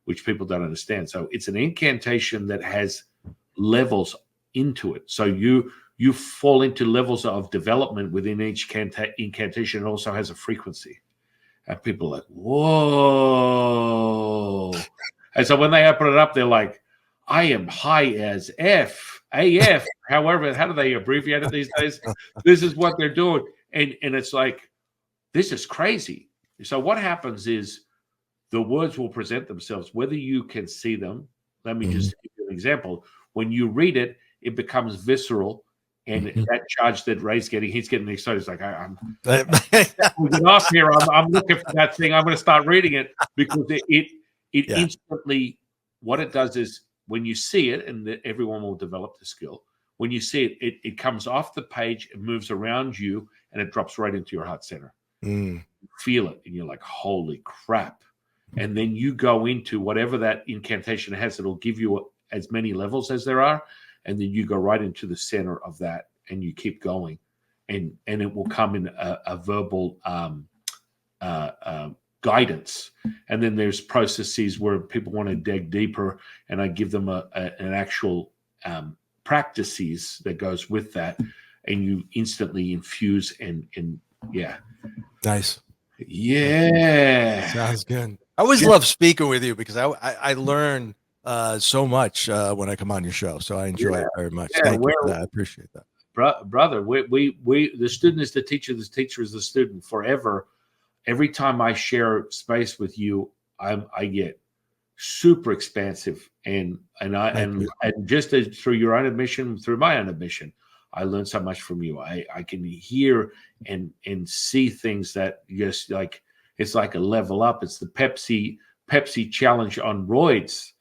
which people don't understand. So it's an incantation that has levels into it. So you fall into levels of development within each incantation. It also has a frequency. And people are like, whoa. And so when they open it up, they're like, I am high as F, AF, however, how do they abbreviate it these days? This is what they're doing. And it's like, this is crazy. So what happens is the words will present themselves, whether you can see them. Let me just give you an example. When you read it, it becomes visceral. And that charge that Ray's getting, he's getting excited. He's like, I'm off here. I'm looking for that thing. I'm going to start reading it, because it instantly, what it does is, when you see it, and everyone will develop the skill, when you see it, it comes off the page, it moves around you, and it drops right into your heart center. You feel it, and you're like, holy crap. And then you go into whatever that incantation has. It'll give you as many levels as there are. And then you go right into the center of that, and you keep going, and it will come in a verbal guidance. And then there's processes where people want to dig deeper, and I give them an actual practices that goes with that, and you instantly infuse and Nice. Yeah, sounds good. I always love speaking with you, because I learn so much when I come on your show, so I enjoy it very much. Thank you for that. I appreciate that, brother. We the student is the teacher is the student forever. Every time I share space with you, I get super expansive, and just through your own admission, through my own admission, I learned so much from you. I can hear and see things that just like, it's like a level up. It's the Pepsi challenge on roids.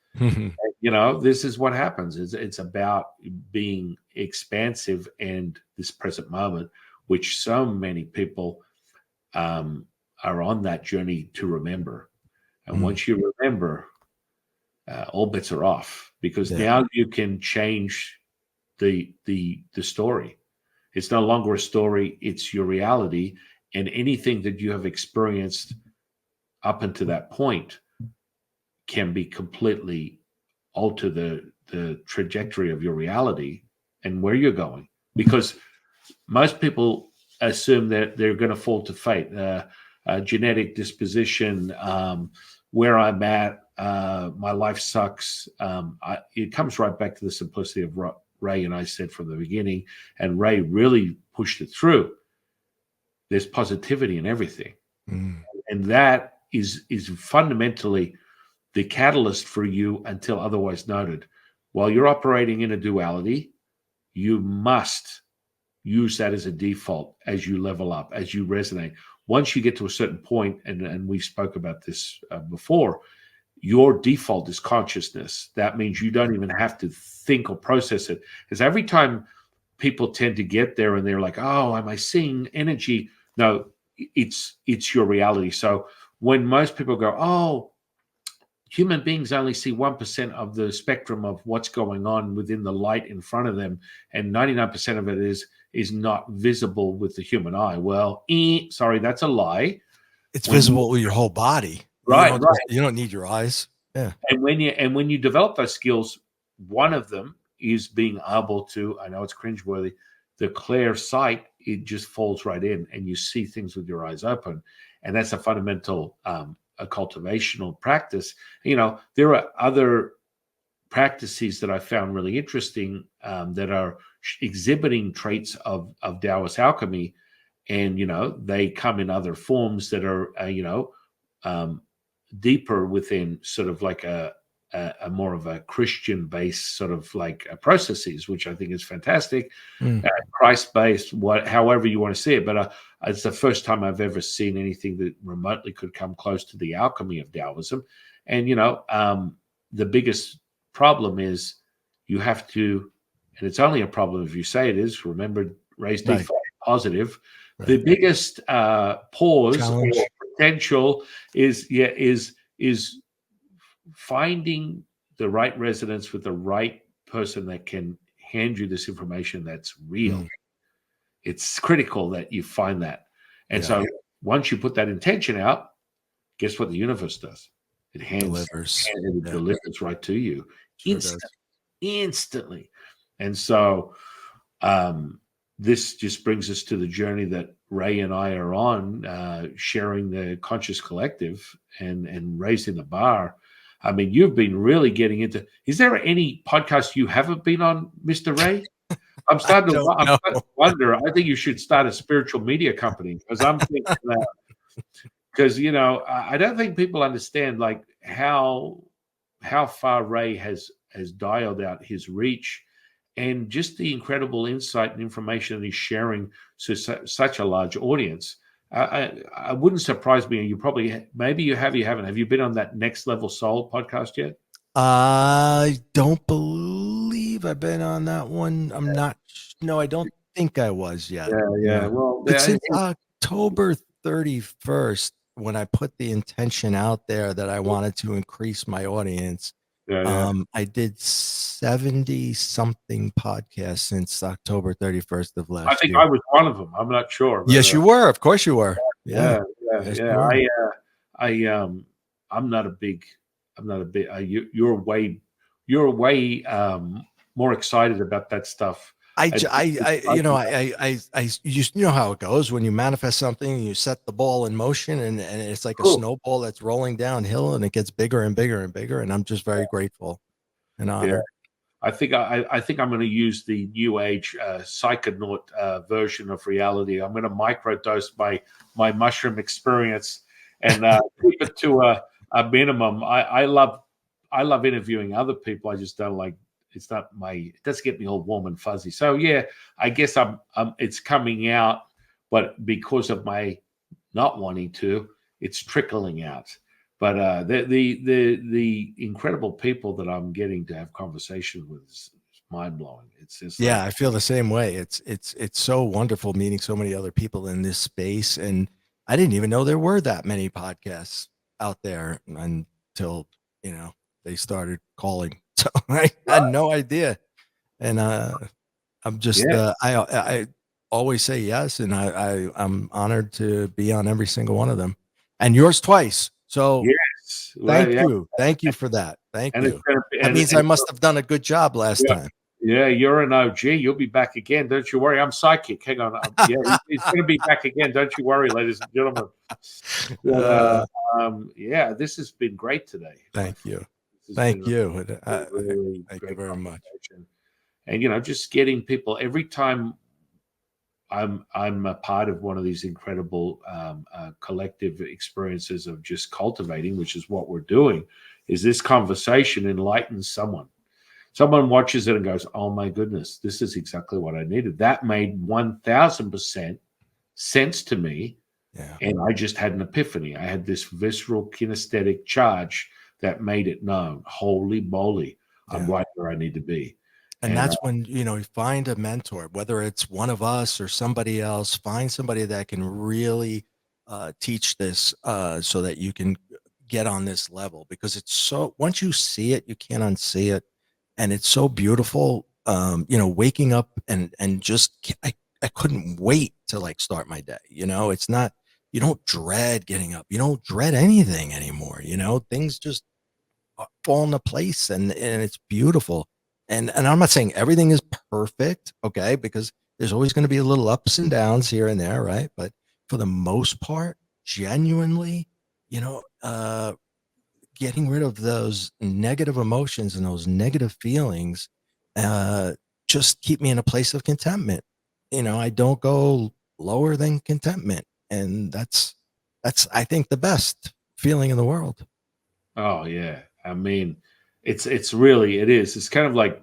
This is what happens. It's about being expansive and this present moment, which so many people are on that journey to remember. And once you remember, all bets are off, because now you can change the story. It's no longer a story, it's your reality. And anything that you have experienced up until that point can be completely alter the trajectory of your reality and where you're going. Because most people assume that they're going to fall to fate, genetic disposition, where I'm at, my life sucks. It comes right back to the simplicity of what Ray and I said from the beginning, and Ray really pushed it through. There's positivity in everything, and that is fundamentally the catalyst for you until otherwise noted. While you're operating in a duality, you must use that as a default as you level up, as you resonate. Once you get to a certain point, and we spoke about this before, your default is consciousness. That means you don't even have to think or process it. Because every time people tend to get there and they're like, oh, am I seeing energy? No, it's your reality. So when most people go, oh, human beings only see 1% of the spectrum of what's going on within the light in front of them, and 99% of it is not visible with the human eye. Well, sorry, that's a lie. It's visible with your whole body. Right. You don't need your eyes. Yeah. And when you develop those skills, one of them is being able to, I know it's cringeworthy, the clear sight, it just falls right in, and you see things with your eyes open. And that's a fundamental a cultivational practice. There are other practices that I found really interesting that are exhibiting traits of Taoist alchemy, and they come in other forms that are deeper within sort of like a a more of a Christian based sort of like processes, which I think is fantastic. Christ based, however you want to see it. But it's the first time I've ever seen anything that remotely could come close to the alchemy of Taoism. And the biggest problem is you have to, and it's only a problem if you say it is. Remember, Ray's default positive. Right. The biggest pause challenge or potential is finding the right resonance with the right person that can hand you this information that's real. It's critical that you find that. And so once you put that intention out, guess what the universe does? It delivers right to you instantly. And so this just brings us to the journey that Ray and I are on, sharing the conscious collective and raising the bar. I mean, you've been really getting into. Is there any podcast you haven't been on, Mr. Ray? I'm starting to wonder. I think you should start a spiritual media company, because I'm thinking that, because I don't think people understand like how far Ray has dialed out his reach, and just the incredible insight and information that he's sharing to such a large audience. I wouldn't surprise me. You probably, maybe you haven't. Have you been on that Next Level Soul podcast yet? I don't believe I've been on that one. I'm not. No, I don't think I was yet. Yeah. Well, but since October 31st, when I put the intention out there that I wanted to increase my audience, I did 70 something podcasts since October 31st of last year. I think I was one of them. I'm not sure. But, yes, you were. Of course you were. Yeah. I'm not a big. You're way more excited about that stuff. You know how it goes when you manifest something, you set the ball in motion, and it's like a snowball that's rolling downhill, and it gets bigger and bigger and bigger. And I'm just very grateful and honored. I think I'm going to use the new age psychonaut version of reality. I'm going to microdose my mushroom experience and keep it to a minimum. I love interviewing other people. I just don't like. It's not it doesn't get me all warm and fuzzy. So yeah, I guess it's coming out, but because of my not wanting to, it's trickling out. But the incredible people that I'm getting to have conversations with is mind blowing. It's just I feel the same way. It's so wonderful meeting so many other people in this space, and I didn't even know there were that many podcasts out there until they started calling. So I had no idea, and I'm just I always say yes, and I'm honored to be on every single one of them, and yours twice. So yes, thank you for that. Thank you. That means I must have done a good job last time. Yeah, you're an OG. You'll be back again. Don't you worry. I'm psychic. Hang on. He's going to be back again. Don't you worry, ladies and gentlemen. This has been great today. Thank you. Thank you. Thank you very much. And just getting people every time I'm a part of one of these incredible collective experiences of just cultivating, which is what we're doing, is this conversation enlightens someone. Someone watches it and goes, "Oh my goodness, this is exactly what I needed." That made 1000% sense to me, and I just had an epiphany. I had this visceral kinesthetic charge that made it known. Holy moly, I'm right where I need to be. And that's when, you find a mentor, whether it's one of us or somebody else, find somebody that can really teach this so that you can get on this level, because it's so, once you see it, you can't unsee it. And it's so beautiful, waking up and just, I couldn't wait to like start my day. It's not, you don't dread getting up. You don't dread anything anymore. Things just fall into place, and it's beautiful. And I'm not saying everything is perfect, okay, because there's always going to be a little ups and downs here and there, right? But for the most part, genuinely, getting rid of those negative emotions and those negative feelings just keep me in a place of contentment. I don't go lower than contentment, and that's I think the best feeling in the world. Oh yeah, I mean, It's really, it is. It's kind of like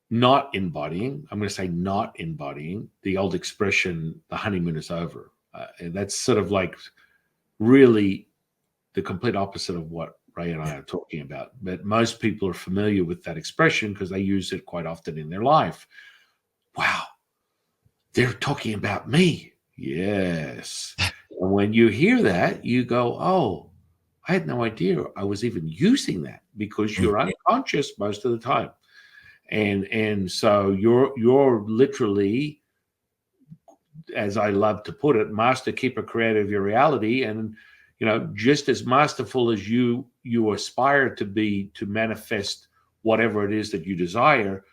not embodying. I'm going to say not embodying the old expression, the honeymoon is over. And that's sort of like really the complete opposite of what Ray and I are talking about. But most people are familiar with that expression because they use it quite often in their life. Wow, they're talking about me. Yes. And when you hear that, you go, oh, I had no idea I was even using that, because you're unconscious most of the time. And so you're literally, as I love to put it, master keeper creator of your reality. And just as masterful as you aspire to be, to manifest whatever it is that you desire,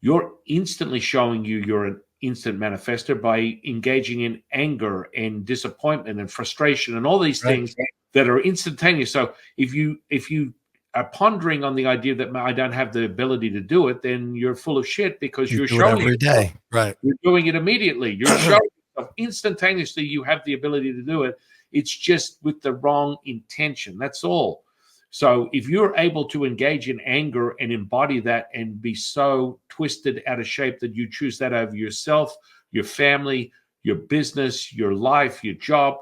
you're instantly showing you're an instant manifester by engaging in anger and disappointment and frustration and all these things that are instantaneous. So if you are pondering on the idea that I don't have the ability to do it, then you're full of shit, because you're do showing it every day. Right. You're doing it immediately. You're showing yourself instantaneously you have the ability to do it. It's just with the wrong intention. That's all. So if you're able to engage in anger and embody that and be so twisted out of shape that you choose that over yourself, your family, your business, your life, your job,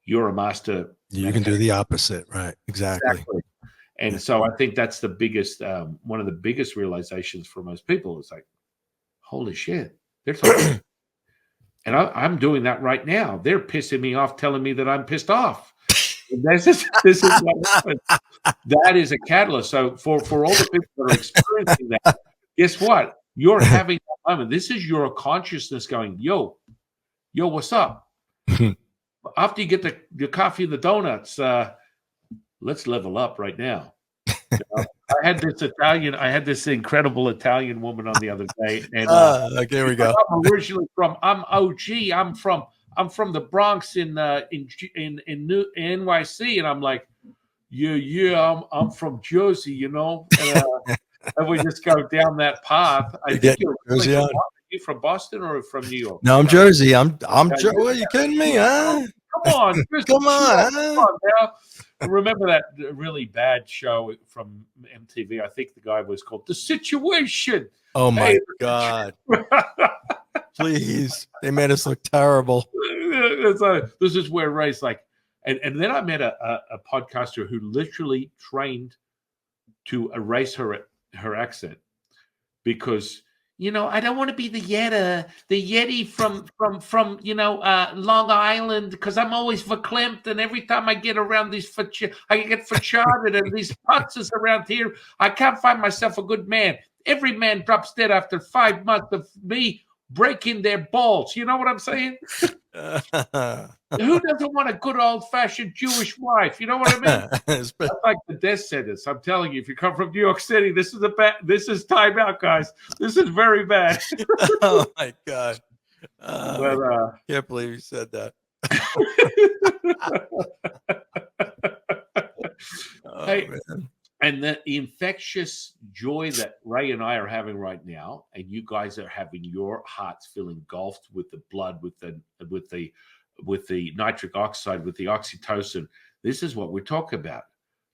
you're a master. You can do the opposite. Right. Exactly. And so I think that's the biggest, one of the biggest realizations for most people. It's like, holy shit, they're talking. And I'm doing that right now. They're pissing me off, telling me that I'm pissed off. This is what happens. That is a catalyst. So for all the people that are experiencing that, guess what? You're having that moment. This is your consciousness going, yo, what's up? After you get the coffee and the donuts, let's level up right now. I had this incredible Italian woman on the other day, and here we go. I'm originally I'm OG. I'm from the Bronx in NYC, and I'm like, yeah, I'm from Jersey, and we just go down that path. I think you're Jersey. Are you from Boston or from New York? No, I'm Jersey. I'm Jersey. Are you kidding me? Huh? Come on, come on. Come on now. I remember that really bad show from MTV. I think the guy was called The Situation. Oh my God. Please. They made us look terrible. So this is where Ray's like, and then I met a podcaster who literally trained to erase her accent, because I don't want to be the Yeti from Long Island, because I'm always verklempt, and every time I get around these, I get facharted, and these putzes around here, I can't find myself a good man. Every man drops dead after 5 months of me breaking their balls. You know what I'm saying? Who doesn't want a good old-fashioned Jewish wife? You know what I mean? That's like the death sentence. I'm telling you, if you come from New York City, this is time out, guys. This is very bad. Oh my God. Can't believe you said that. Hey, man. And the infectious joy that Ray and I are having right now, and you guys are having your hearts feel engulfed with the blood, with the nitric oxide, with the oxytocin. This is what we're talking about.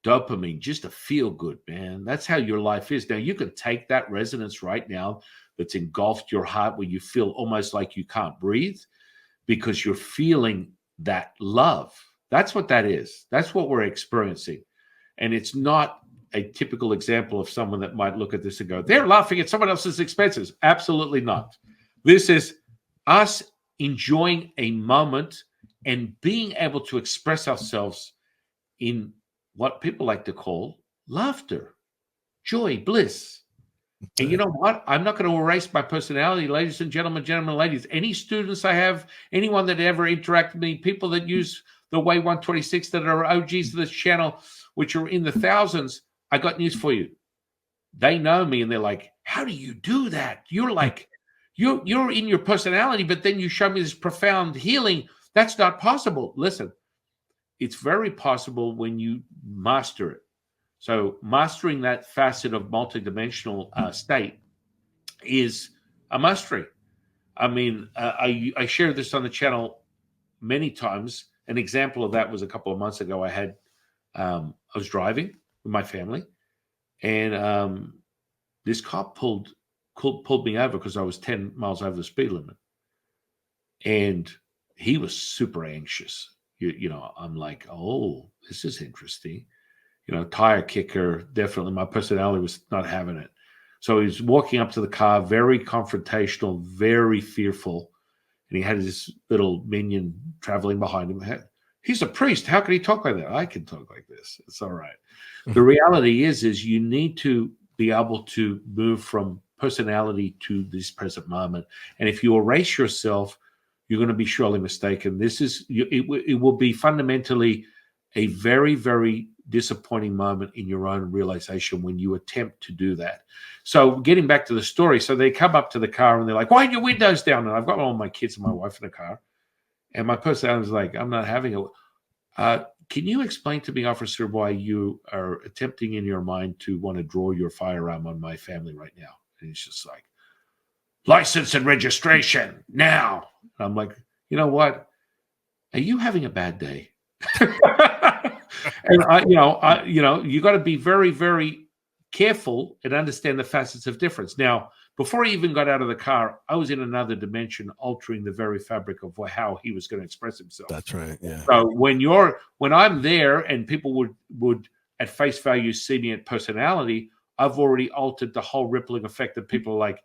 Dopamine, just a feel good, man. That's how your life is. Now, you can take that resonance right now that's engulfed your heart, where you feel almost like you can't breathe, because you're feeling that love. That's what that is. That's what we're experiencing. And it's not a typical example of someone that might look at this and go, they're laughing at someone else's expenses. Absolutely not. This is us enjoying a moment and being able to express ourselves in what people like to call laughter, joy, bliss. And you know what? I'm not going to erase my personality, ladies and gentlemen, ladies. Any students I have, anyone that ever interacted with me, people that use the Way 126 that are OGs of this channel, which are in the thousands, I got news for you. They know me, and they're like, how do you do that? You're like, you're in your personality, but then you show me this profound healing. That's not possible. Listen, it's very possible when you master it. So mastering that facet of multidimensional state is a mastery. I mean, I shared this on the channel many times. An example of that was a couple of months ago. I was driving with my family, And this cop pulled me over because I was 10 miles over the speed limit. And he was super anxious. You know, I'm like, oh, this is interesting. You know, tire kicker, definitely. My personality was not having it. So he's walking up to the car, very confrontational, very fearful. And he had his little minion traveling behind him. He's a priest. How can he talk like that? I can talk like this. It's all right. The reality is you need to be able to move from personality to this present moment. And if you erase yourself, you're going to be surely mistaken. It will be fundamentally a very, very disappointing moment in your own realization when you attempt to do that. So getting back to the story, so they come up to the car and they're like, why are your windows down? And I've got all my kids and my wife in the car. And my personality is like, I'm not having it. Can you explain to me, officer, why you are attempting in your mind to want to draw your firearm on my family right now? And he's just like, license and registration now. And I'm like, you know what? Are you having a bad day? And you got to be very, very careful and understand the facets of difference. Now, before he even got out of the car, I was in another dimension, altering the very fabric of how he was going to express himself. That's right. Yeah. So when I'm there and people would at face value see me at personality, I've already altered the whole rippling effect that people are like,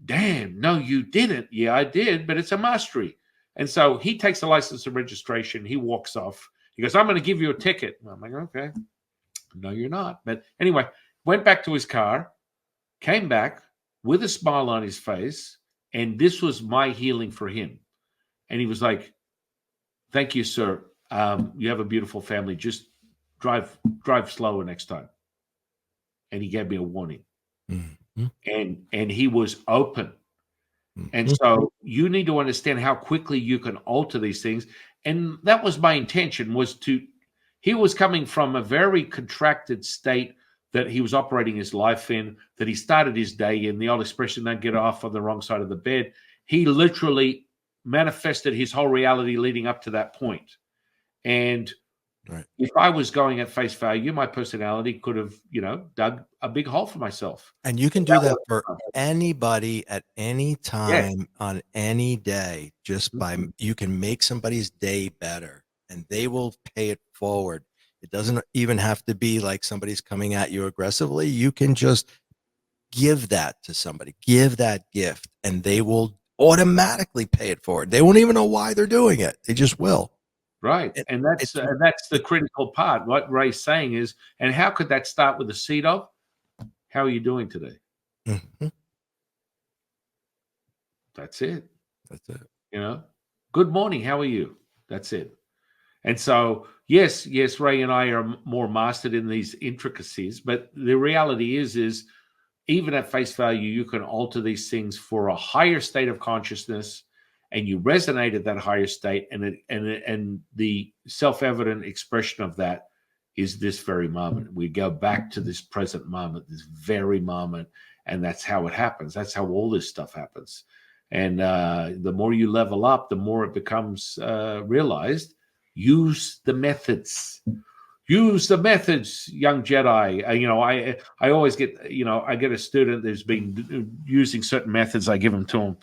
damn, no, you didn't. Yeah, I did, but it's a mastery. And so he takes the license and registration. He walks off. He goes, I'm going to give you a ticket. And I'm like, okay. No, you're not. But anyway, went back to his car, came back with a smile on his face. And this was my healing for him. And he was like, thank you, sir. You have a beautiful family. Just drive slower next time. And he gave me a warning. Mm-hmm. And he was open. Mm-hmm. And so you need to understand how quickly you can alter these things. And that was my intention, he was coming from a very contracted state that he was operating his life in, that he started his day in. The old expression, don't get off on the wrong side of the bed. He literally manifested his whole reality leading up to that point. And right. If I was going at face value, my personality could have, dug a big hole for myself. And you can do that for anybody at any time on any day, just by, you can make somebody's day better and they will pay it forward. It doesn't even have to be like somebody's coming at you aggressively. You can just give that to somebody, give that gift, and they will automatically pay it forward. They won't even know why they're doing it. They just will. Right. And that's the critical part. What Ray's saying is, and how could that start with the seed of, how are you doing today? Mm-hmm. That's it. That's it. Good morning. How are you? That's it. And so, yes, Ray and I are more mastered in these intricacies, but the reality is even at face value, you can alter these things for a higher state of consciousness, and you resonate at that higher state, and the self-evident expression of that is this very moment. We go back to this present moment, this very moment, and that's how it happens. That's how all this stuff happens. And the more you level up, the more it becomes realized. Use the methods. Use the methods, young Jedi. I always get, I get a student that's been using certain methods. I give them to them,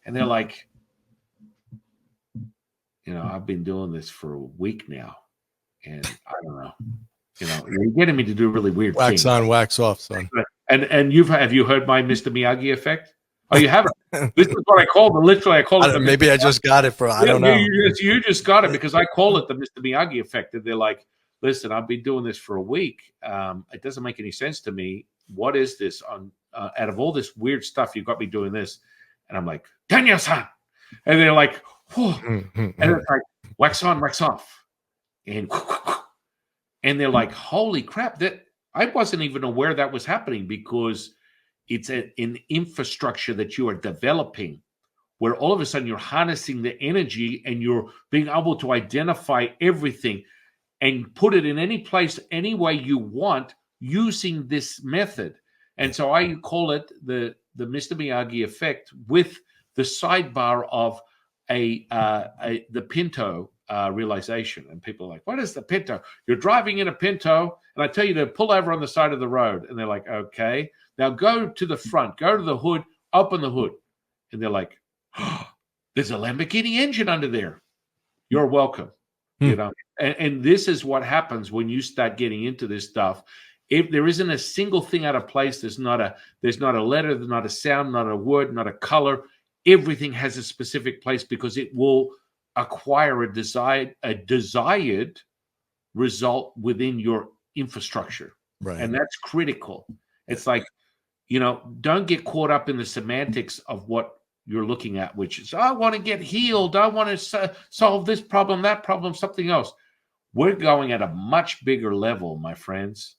and they're like, I've been doing this for a week now, and I don't know. You're getting me to do really weird things. Wax on, wax off, son. And have you heard my Mr. Miyagi effect? Oh, you haven't. This is what I call it. Literally, I call it. Maybe I just got it from. I don't know. You just got it because I call it the Mr. Miyagi effect. And they're like, "Listen, I've been doing this for a week. It doesn't make any sense to me. What is this? Out of all this weird stuff, you got me doing this." And I'm like, "Tanya-san," and they're like, and it's like wax on, wax off, and they're like, "Holy crap!" That I wasn't even aware that was happening because it's an infrastructure that you are developing where all of a sudden you're harnessing the energy and you're being able to identify everything and put it in any place, any way you want using this method. And so I call it the Mr. Miyagi effect with the sidebar of the Pinto realization. And people are like, what is the Pinto? You're driving in a Pinto, and I tell you to pull over on the side of the road. And they're like, okay. Now go to the front, go to the hood, open the hood. And they're like, oh, there's a Lamborghini engine under there. You're welcome. You know, and this is what happens when you start getting into this stuff. If there isn't a single thing out of place, there's not a letter, there's not a sound, not a word, not a color. Everything has a specific place because it will acquire a desired result within your infrastructure. Right. And that's critical. It's like, you know, don't get caught up in the semantics of what you're looking at, which is, I want to get healed. I want to solve this problem, that problem, something else. We're going at a much bigger level, my friends,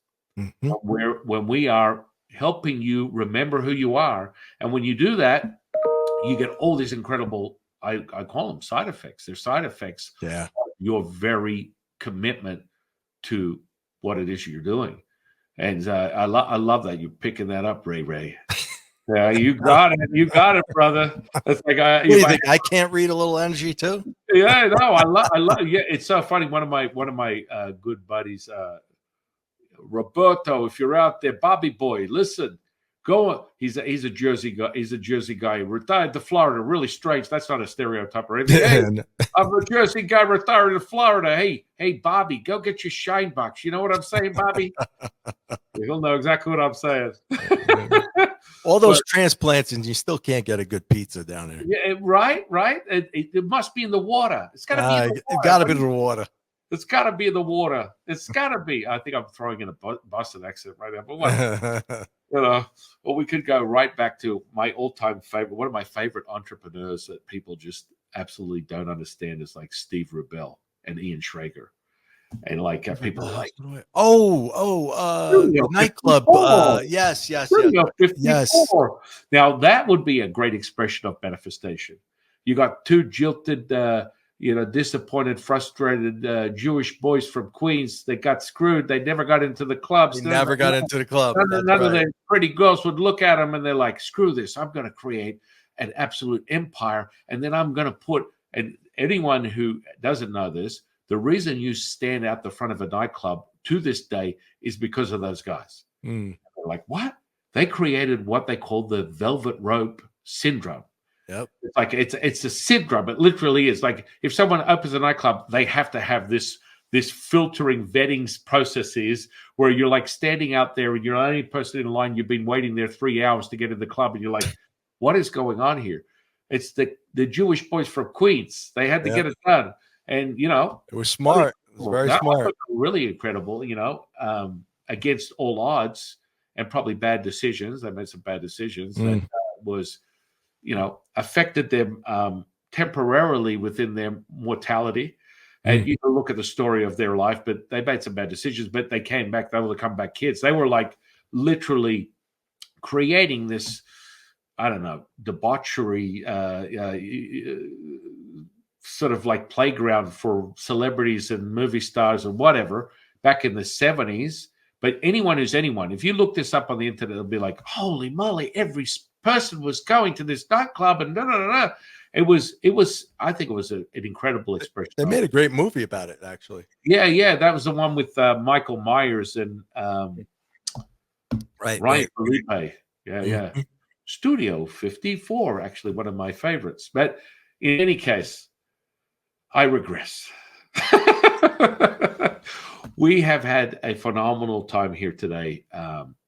when we are helping you remember who you are. And when you do that, you get all these incredible, I call them side effects. They're side effects of your very commitment to what it is you're doing. And I love that you're picking that up, Ray. Yeah, you got it. You got it, brother. It's like what do you think? I can't read a little energy too. Yeah, no, I love. Yeah, it's so funny. One of my good buddies, Roberto, if you're out there, Bobby boy, listen, go. He's a Jersey guy. He's a Jersey guy. Retired to Florida. Really strange. That's not a stereotype or anything. Hey, I'm a Jersey guy retired to Florida. Hey, Bobby, go get your shine box. You know what I'm saying, Bobby? He'll know exactly what I'm saying. All those transplants, and you still can't get a good pizza down there. Yeah, right. It must be in the water. It's got to be in the water. It's got to be in the water. It's got to be in the water. It's got to be. I think I'm throwing in a Boston accent right now. But what, you know, well, we could go right back to my all-time favorite. One of my favorite entrepreneurs that people just absolutely don't understand is like Steve Rubell and Ian Schrager. And like people are like, nightclub. Yes. Now that would be a great expression of manifestation. You got two jilted, disappointed, frustrated Jewish boys from Queens. They got screwed. They never got into the clubs. None of the pretty girls would look at them and they're like, screw this. I'm going to create an absolute empire. And then I'm going to put, and anyone who doesn't know this, the reason you stand out the front of a nightclub to this day is because of those guys. They're like, what? They created what they call the velvet rope syndrome. Yep. It's like it's a syndrome. It literally is like if someone opens a nightclub, they have to have this filtering vetting processes where you're like standing out there and you're the only person in line. You've been waiting there 3 hours to get in the club, and you're like, what is going on here? It's the Jewish boys from Queens. They had to get it done. And, you know, it was smart. It was very smart. Really incredible, against all odds and probably bad decisions. They made some bad decisions that was, affected them temporarily within their mortality. And you can look at the story of their life, but they made some bad decisions, but they came back. They were the comeback kids. They were like literally creating this, I don't know, debauchery, sort of like playground for celebrities and movie stars and whatever back in the 70s. But anyone who's anyone, if you look this up on the internet, it'll be like, holy moly, every person was going to this nightclub and It was, I think it was an incredible expression. They made a great movie about it, actually. Yeah. That was the one with Michael Myers and Ryan Felipe. Yeah. Studio 54, actually, one of my favorites. But in any case, I regress. We have had a phenomenal time here today,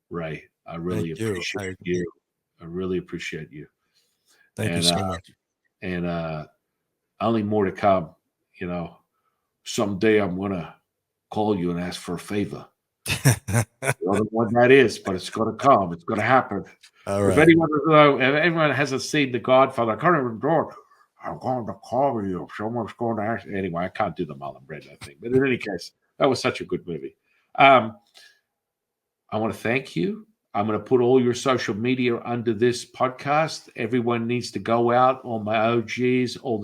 Ray. I really appreciate you. I really appreciate you. Thank you so much. And only more to come. Someday I'm going to call you and ask for a favor. I don't know what that is, but it's going to come. It's going to happen. All right. If anyone hasn't seen The Godfather, I can't even do it. I'm going to call you. Someone's going to ask. Anyway, I can't do the Marlon Brando thing. But in any case, that was such a good movie. I want to thank you. I'm going to put all your social media under this podcast. Everyone needs to go out. All my OGs, all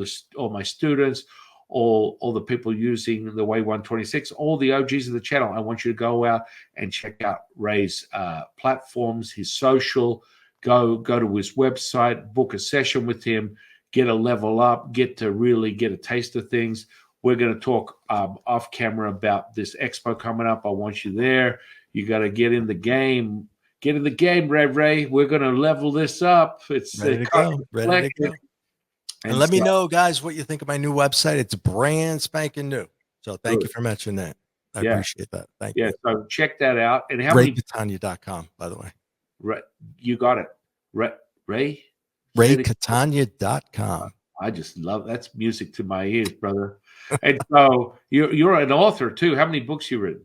my students, all the people using the Way 126, all the OGs of the channel. I want you to go out and check out Ray's platforms, his social. Go to his website, book a session with him. Get a level up, get to really get a taste of things. We're going to talk off camera about this expo coming up. I want you there. You got to get in the game. Get in the game, Ray. We're going to level this up. It's ready to go. Ready to go. And let me know, guys, what you think of my new website. It's brand spanking new. So thank you for mentioning that. I appreciate that. Thank you. So check that out. And how RayCatania.com, by the way. You got it. Ray? RayCatania.com. I just love that's music to my ears, brother. And so you're an author too. How many books you written?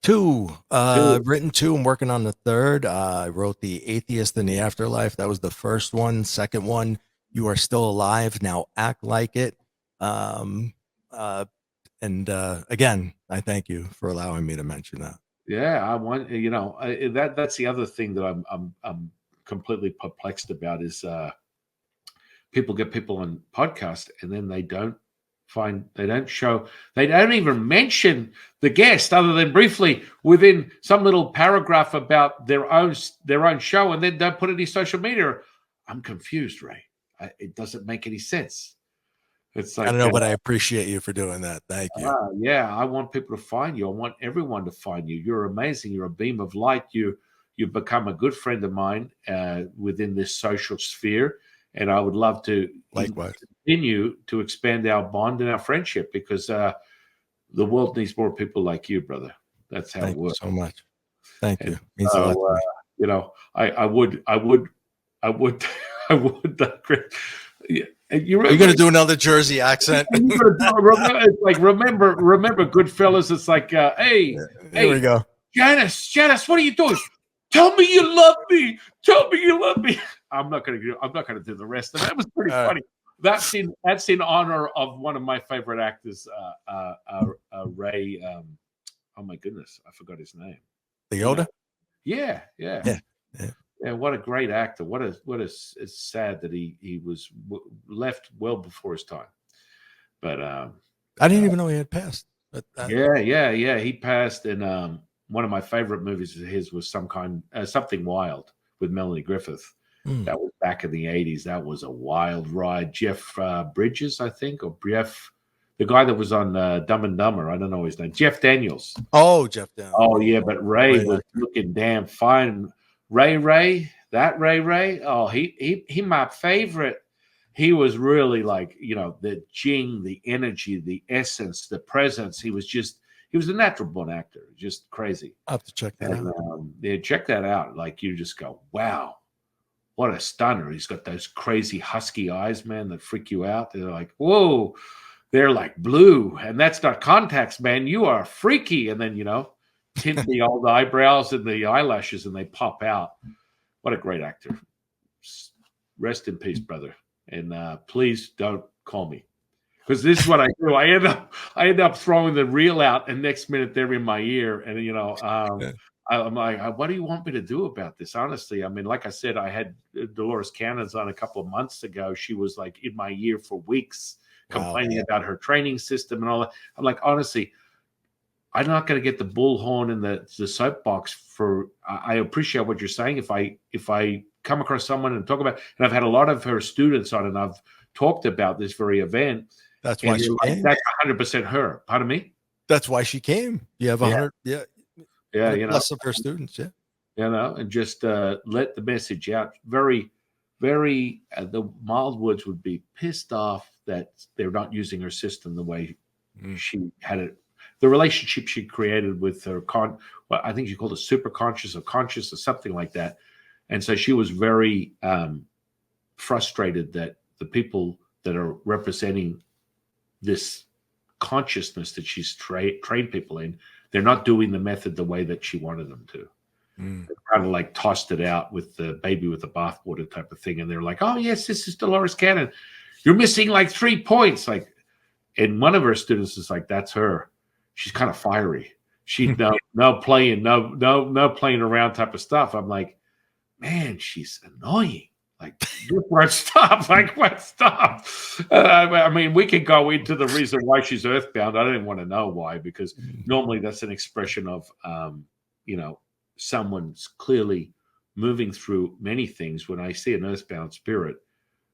2. I've written 2. I'm working on the 3rd. I wrote The Atheist and The Afterlife. That was the first one. Second one, You Are Still Alive. Now Act Like It. And again, I thank you for allowing me to mention that. Yeah, I want that's the other thing that I'm completely perplexed about is people get people on podcast and then they don't even mention the guest other than briefly within some little paragraph about their own show, and then don't put any social media. I'm confused, Ray. It doesn't make any sense. It's like, I don't know, but I appreciate you for doing that. Thank you. Yeah, I want people to find you. I want everyone to find you. You're amazing. You're a beam of light. You've become a good friend of mine within this social sphere. And I would love to continue to expand our bond and our friendship because the world needs more people like you, brother. That's how it works. Thank you so much. Thank you. Means a lot to me. I would. You're going to do another Jersey accent. remember, Goodfellas. It's like, hey, here we go. Janice, what are you doing? Tell me you love me. Tell me you love me. I'm not gonna do the rest of it. That was pretty funny. That's in honor of one of my favorite actors, Ray. Oh my goodness, I forgot his name. Yoda. Yeah. What a great actor. It's sad that he was left well before his time. But I didn't even know he had passed. Yeah. He passed in one of my favorite movies of his was Something Wild with Melanie Griffith. That was back in the 80s. That was a wild ride. Jeff Bridges, I think, or Jeff, the guy that was on Dumb and Dumber. I don't know his name. Jeff Daniels. Oh, Jeff Daniels. Oh, yeah, but Ray was looking damn fine. Ray. Oh, he my favorite. He was really like, the Qing, the energy, the essence, the presence. He was a natural born actor. Just crazy. I'll have to check that out. Yeah, check that out. Like you just go, wow. What a stunner. He's got those crazy husky eyes, man, that freak you out. They're like, whoa, they're like blue. And that's not contacts, man. You are freaky. And then, tint the old eyebrows and the eyelashes and they pop out. What a great actor. Rest in peace, brother. And please don't call me. Because this is what I do. I end up throwing the reel out and next minute they're in my ear. And, I'm like, what do you want me to do about this? Honestly, I mean, like I said, I had Dolores Cannons on a couple of months ago. She was like in my ear for weeks, complaining about her training system and all that. I'm like, honestly, I'm not going to get the bullhorn and the soapbox for. I appreciate what you're saying. If I come across someone and talk about, and I've had a lot of her students on, and I've talked about this very event. That's why she came. That's 100% her. Pardon me. That's why she came. You have 100. Yeah, plus of her students, and just let the message out. Very, very. The Mildwoods would be pissed off that they're not using her system the way she had it. The relationship she created with her I think she called it super conscious or conscious or something like that. And so she was very frustrated that the people that are representing this consciousness that she's trained people in, they're not doing the method the way that she wanted them to. They kind of like tossed it out with the baby with the bathwater type of thing. And they're like, oh, yes, this is Dolores Cannon. You're missing like 3 points. And one of her students is like, that's her. She's kind of fiery. She no playing around type of stuff. I'm like, man, she's annoying. Like, what stop? Like, what stop? I mean, we can go into the reason why she's earthbound. I don't want to know why, because normally that's an expression of, someone's clearly moving through many things. When I see an earthbound spirit,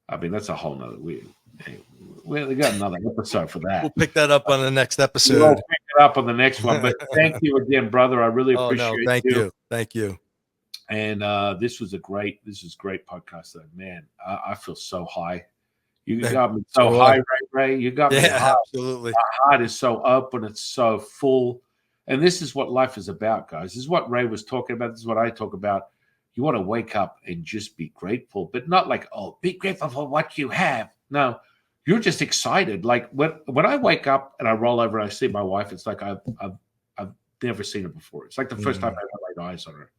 I mean, that's a whole nother. We got another episode for that. We'll pick that up on the next We'll episode. pick it up on the next one. But thank you again, brother. I really Oh appreciate no, thank you. Thank you. And this is great podcast. Though. Man, I feel so high. You got me so high, Ray. You got me high. Absolutely. My heart is so open. It's so full. And this is what life is about, guys. This is what Ray was talking about. This is what I talk about. You want to wake up and just be grateful, but not like, oh, be grateful for what you have. No, you're just excited. Like when I wake up and I roll over and I see my wife, it's like I've never seen her before. It's like the first time I ever laid eyes on her.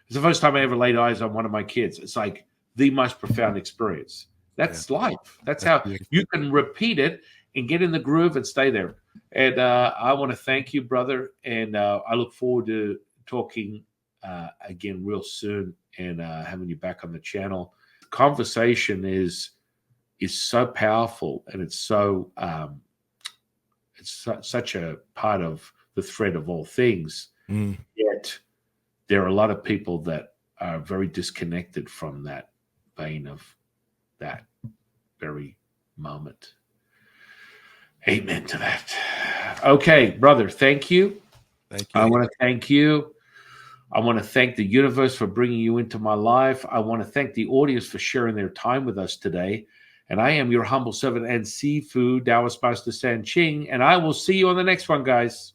It's the first time I ever laid eyes on one of my kids. It's like the most profound experience. That's life. That's how beautiful. You can repeat it and get in the groove and stay there. And I want to thank you, brother. And I look forward to talking again real soon and having you back on the channel. Conversation is so powerful, and it's so such a part of the thread of all things. Yet there are a lot of people that are very disconnected from that vein of that very moment. Amen to that. Okay, brother, thank you. Thank you. I want to thank you. I want to thank the universe for bringing you into my life. I want to thank the audience for sharing their time with us today. And I am your humble servant and Sifu Taoist Master San Qing. And I will see you on the next one, guys.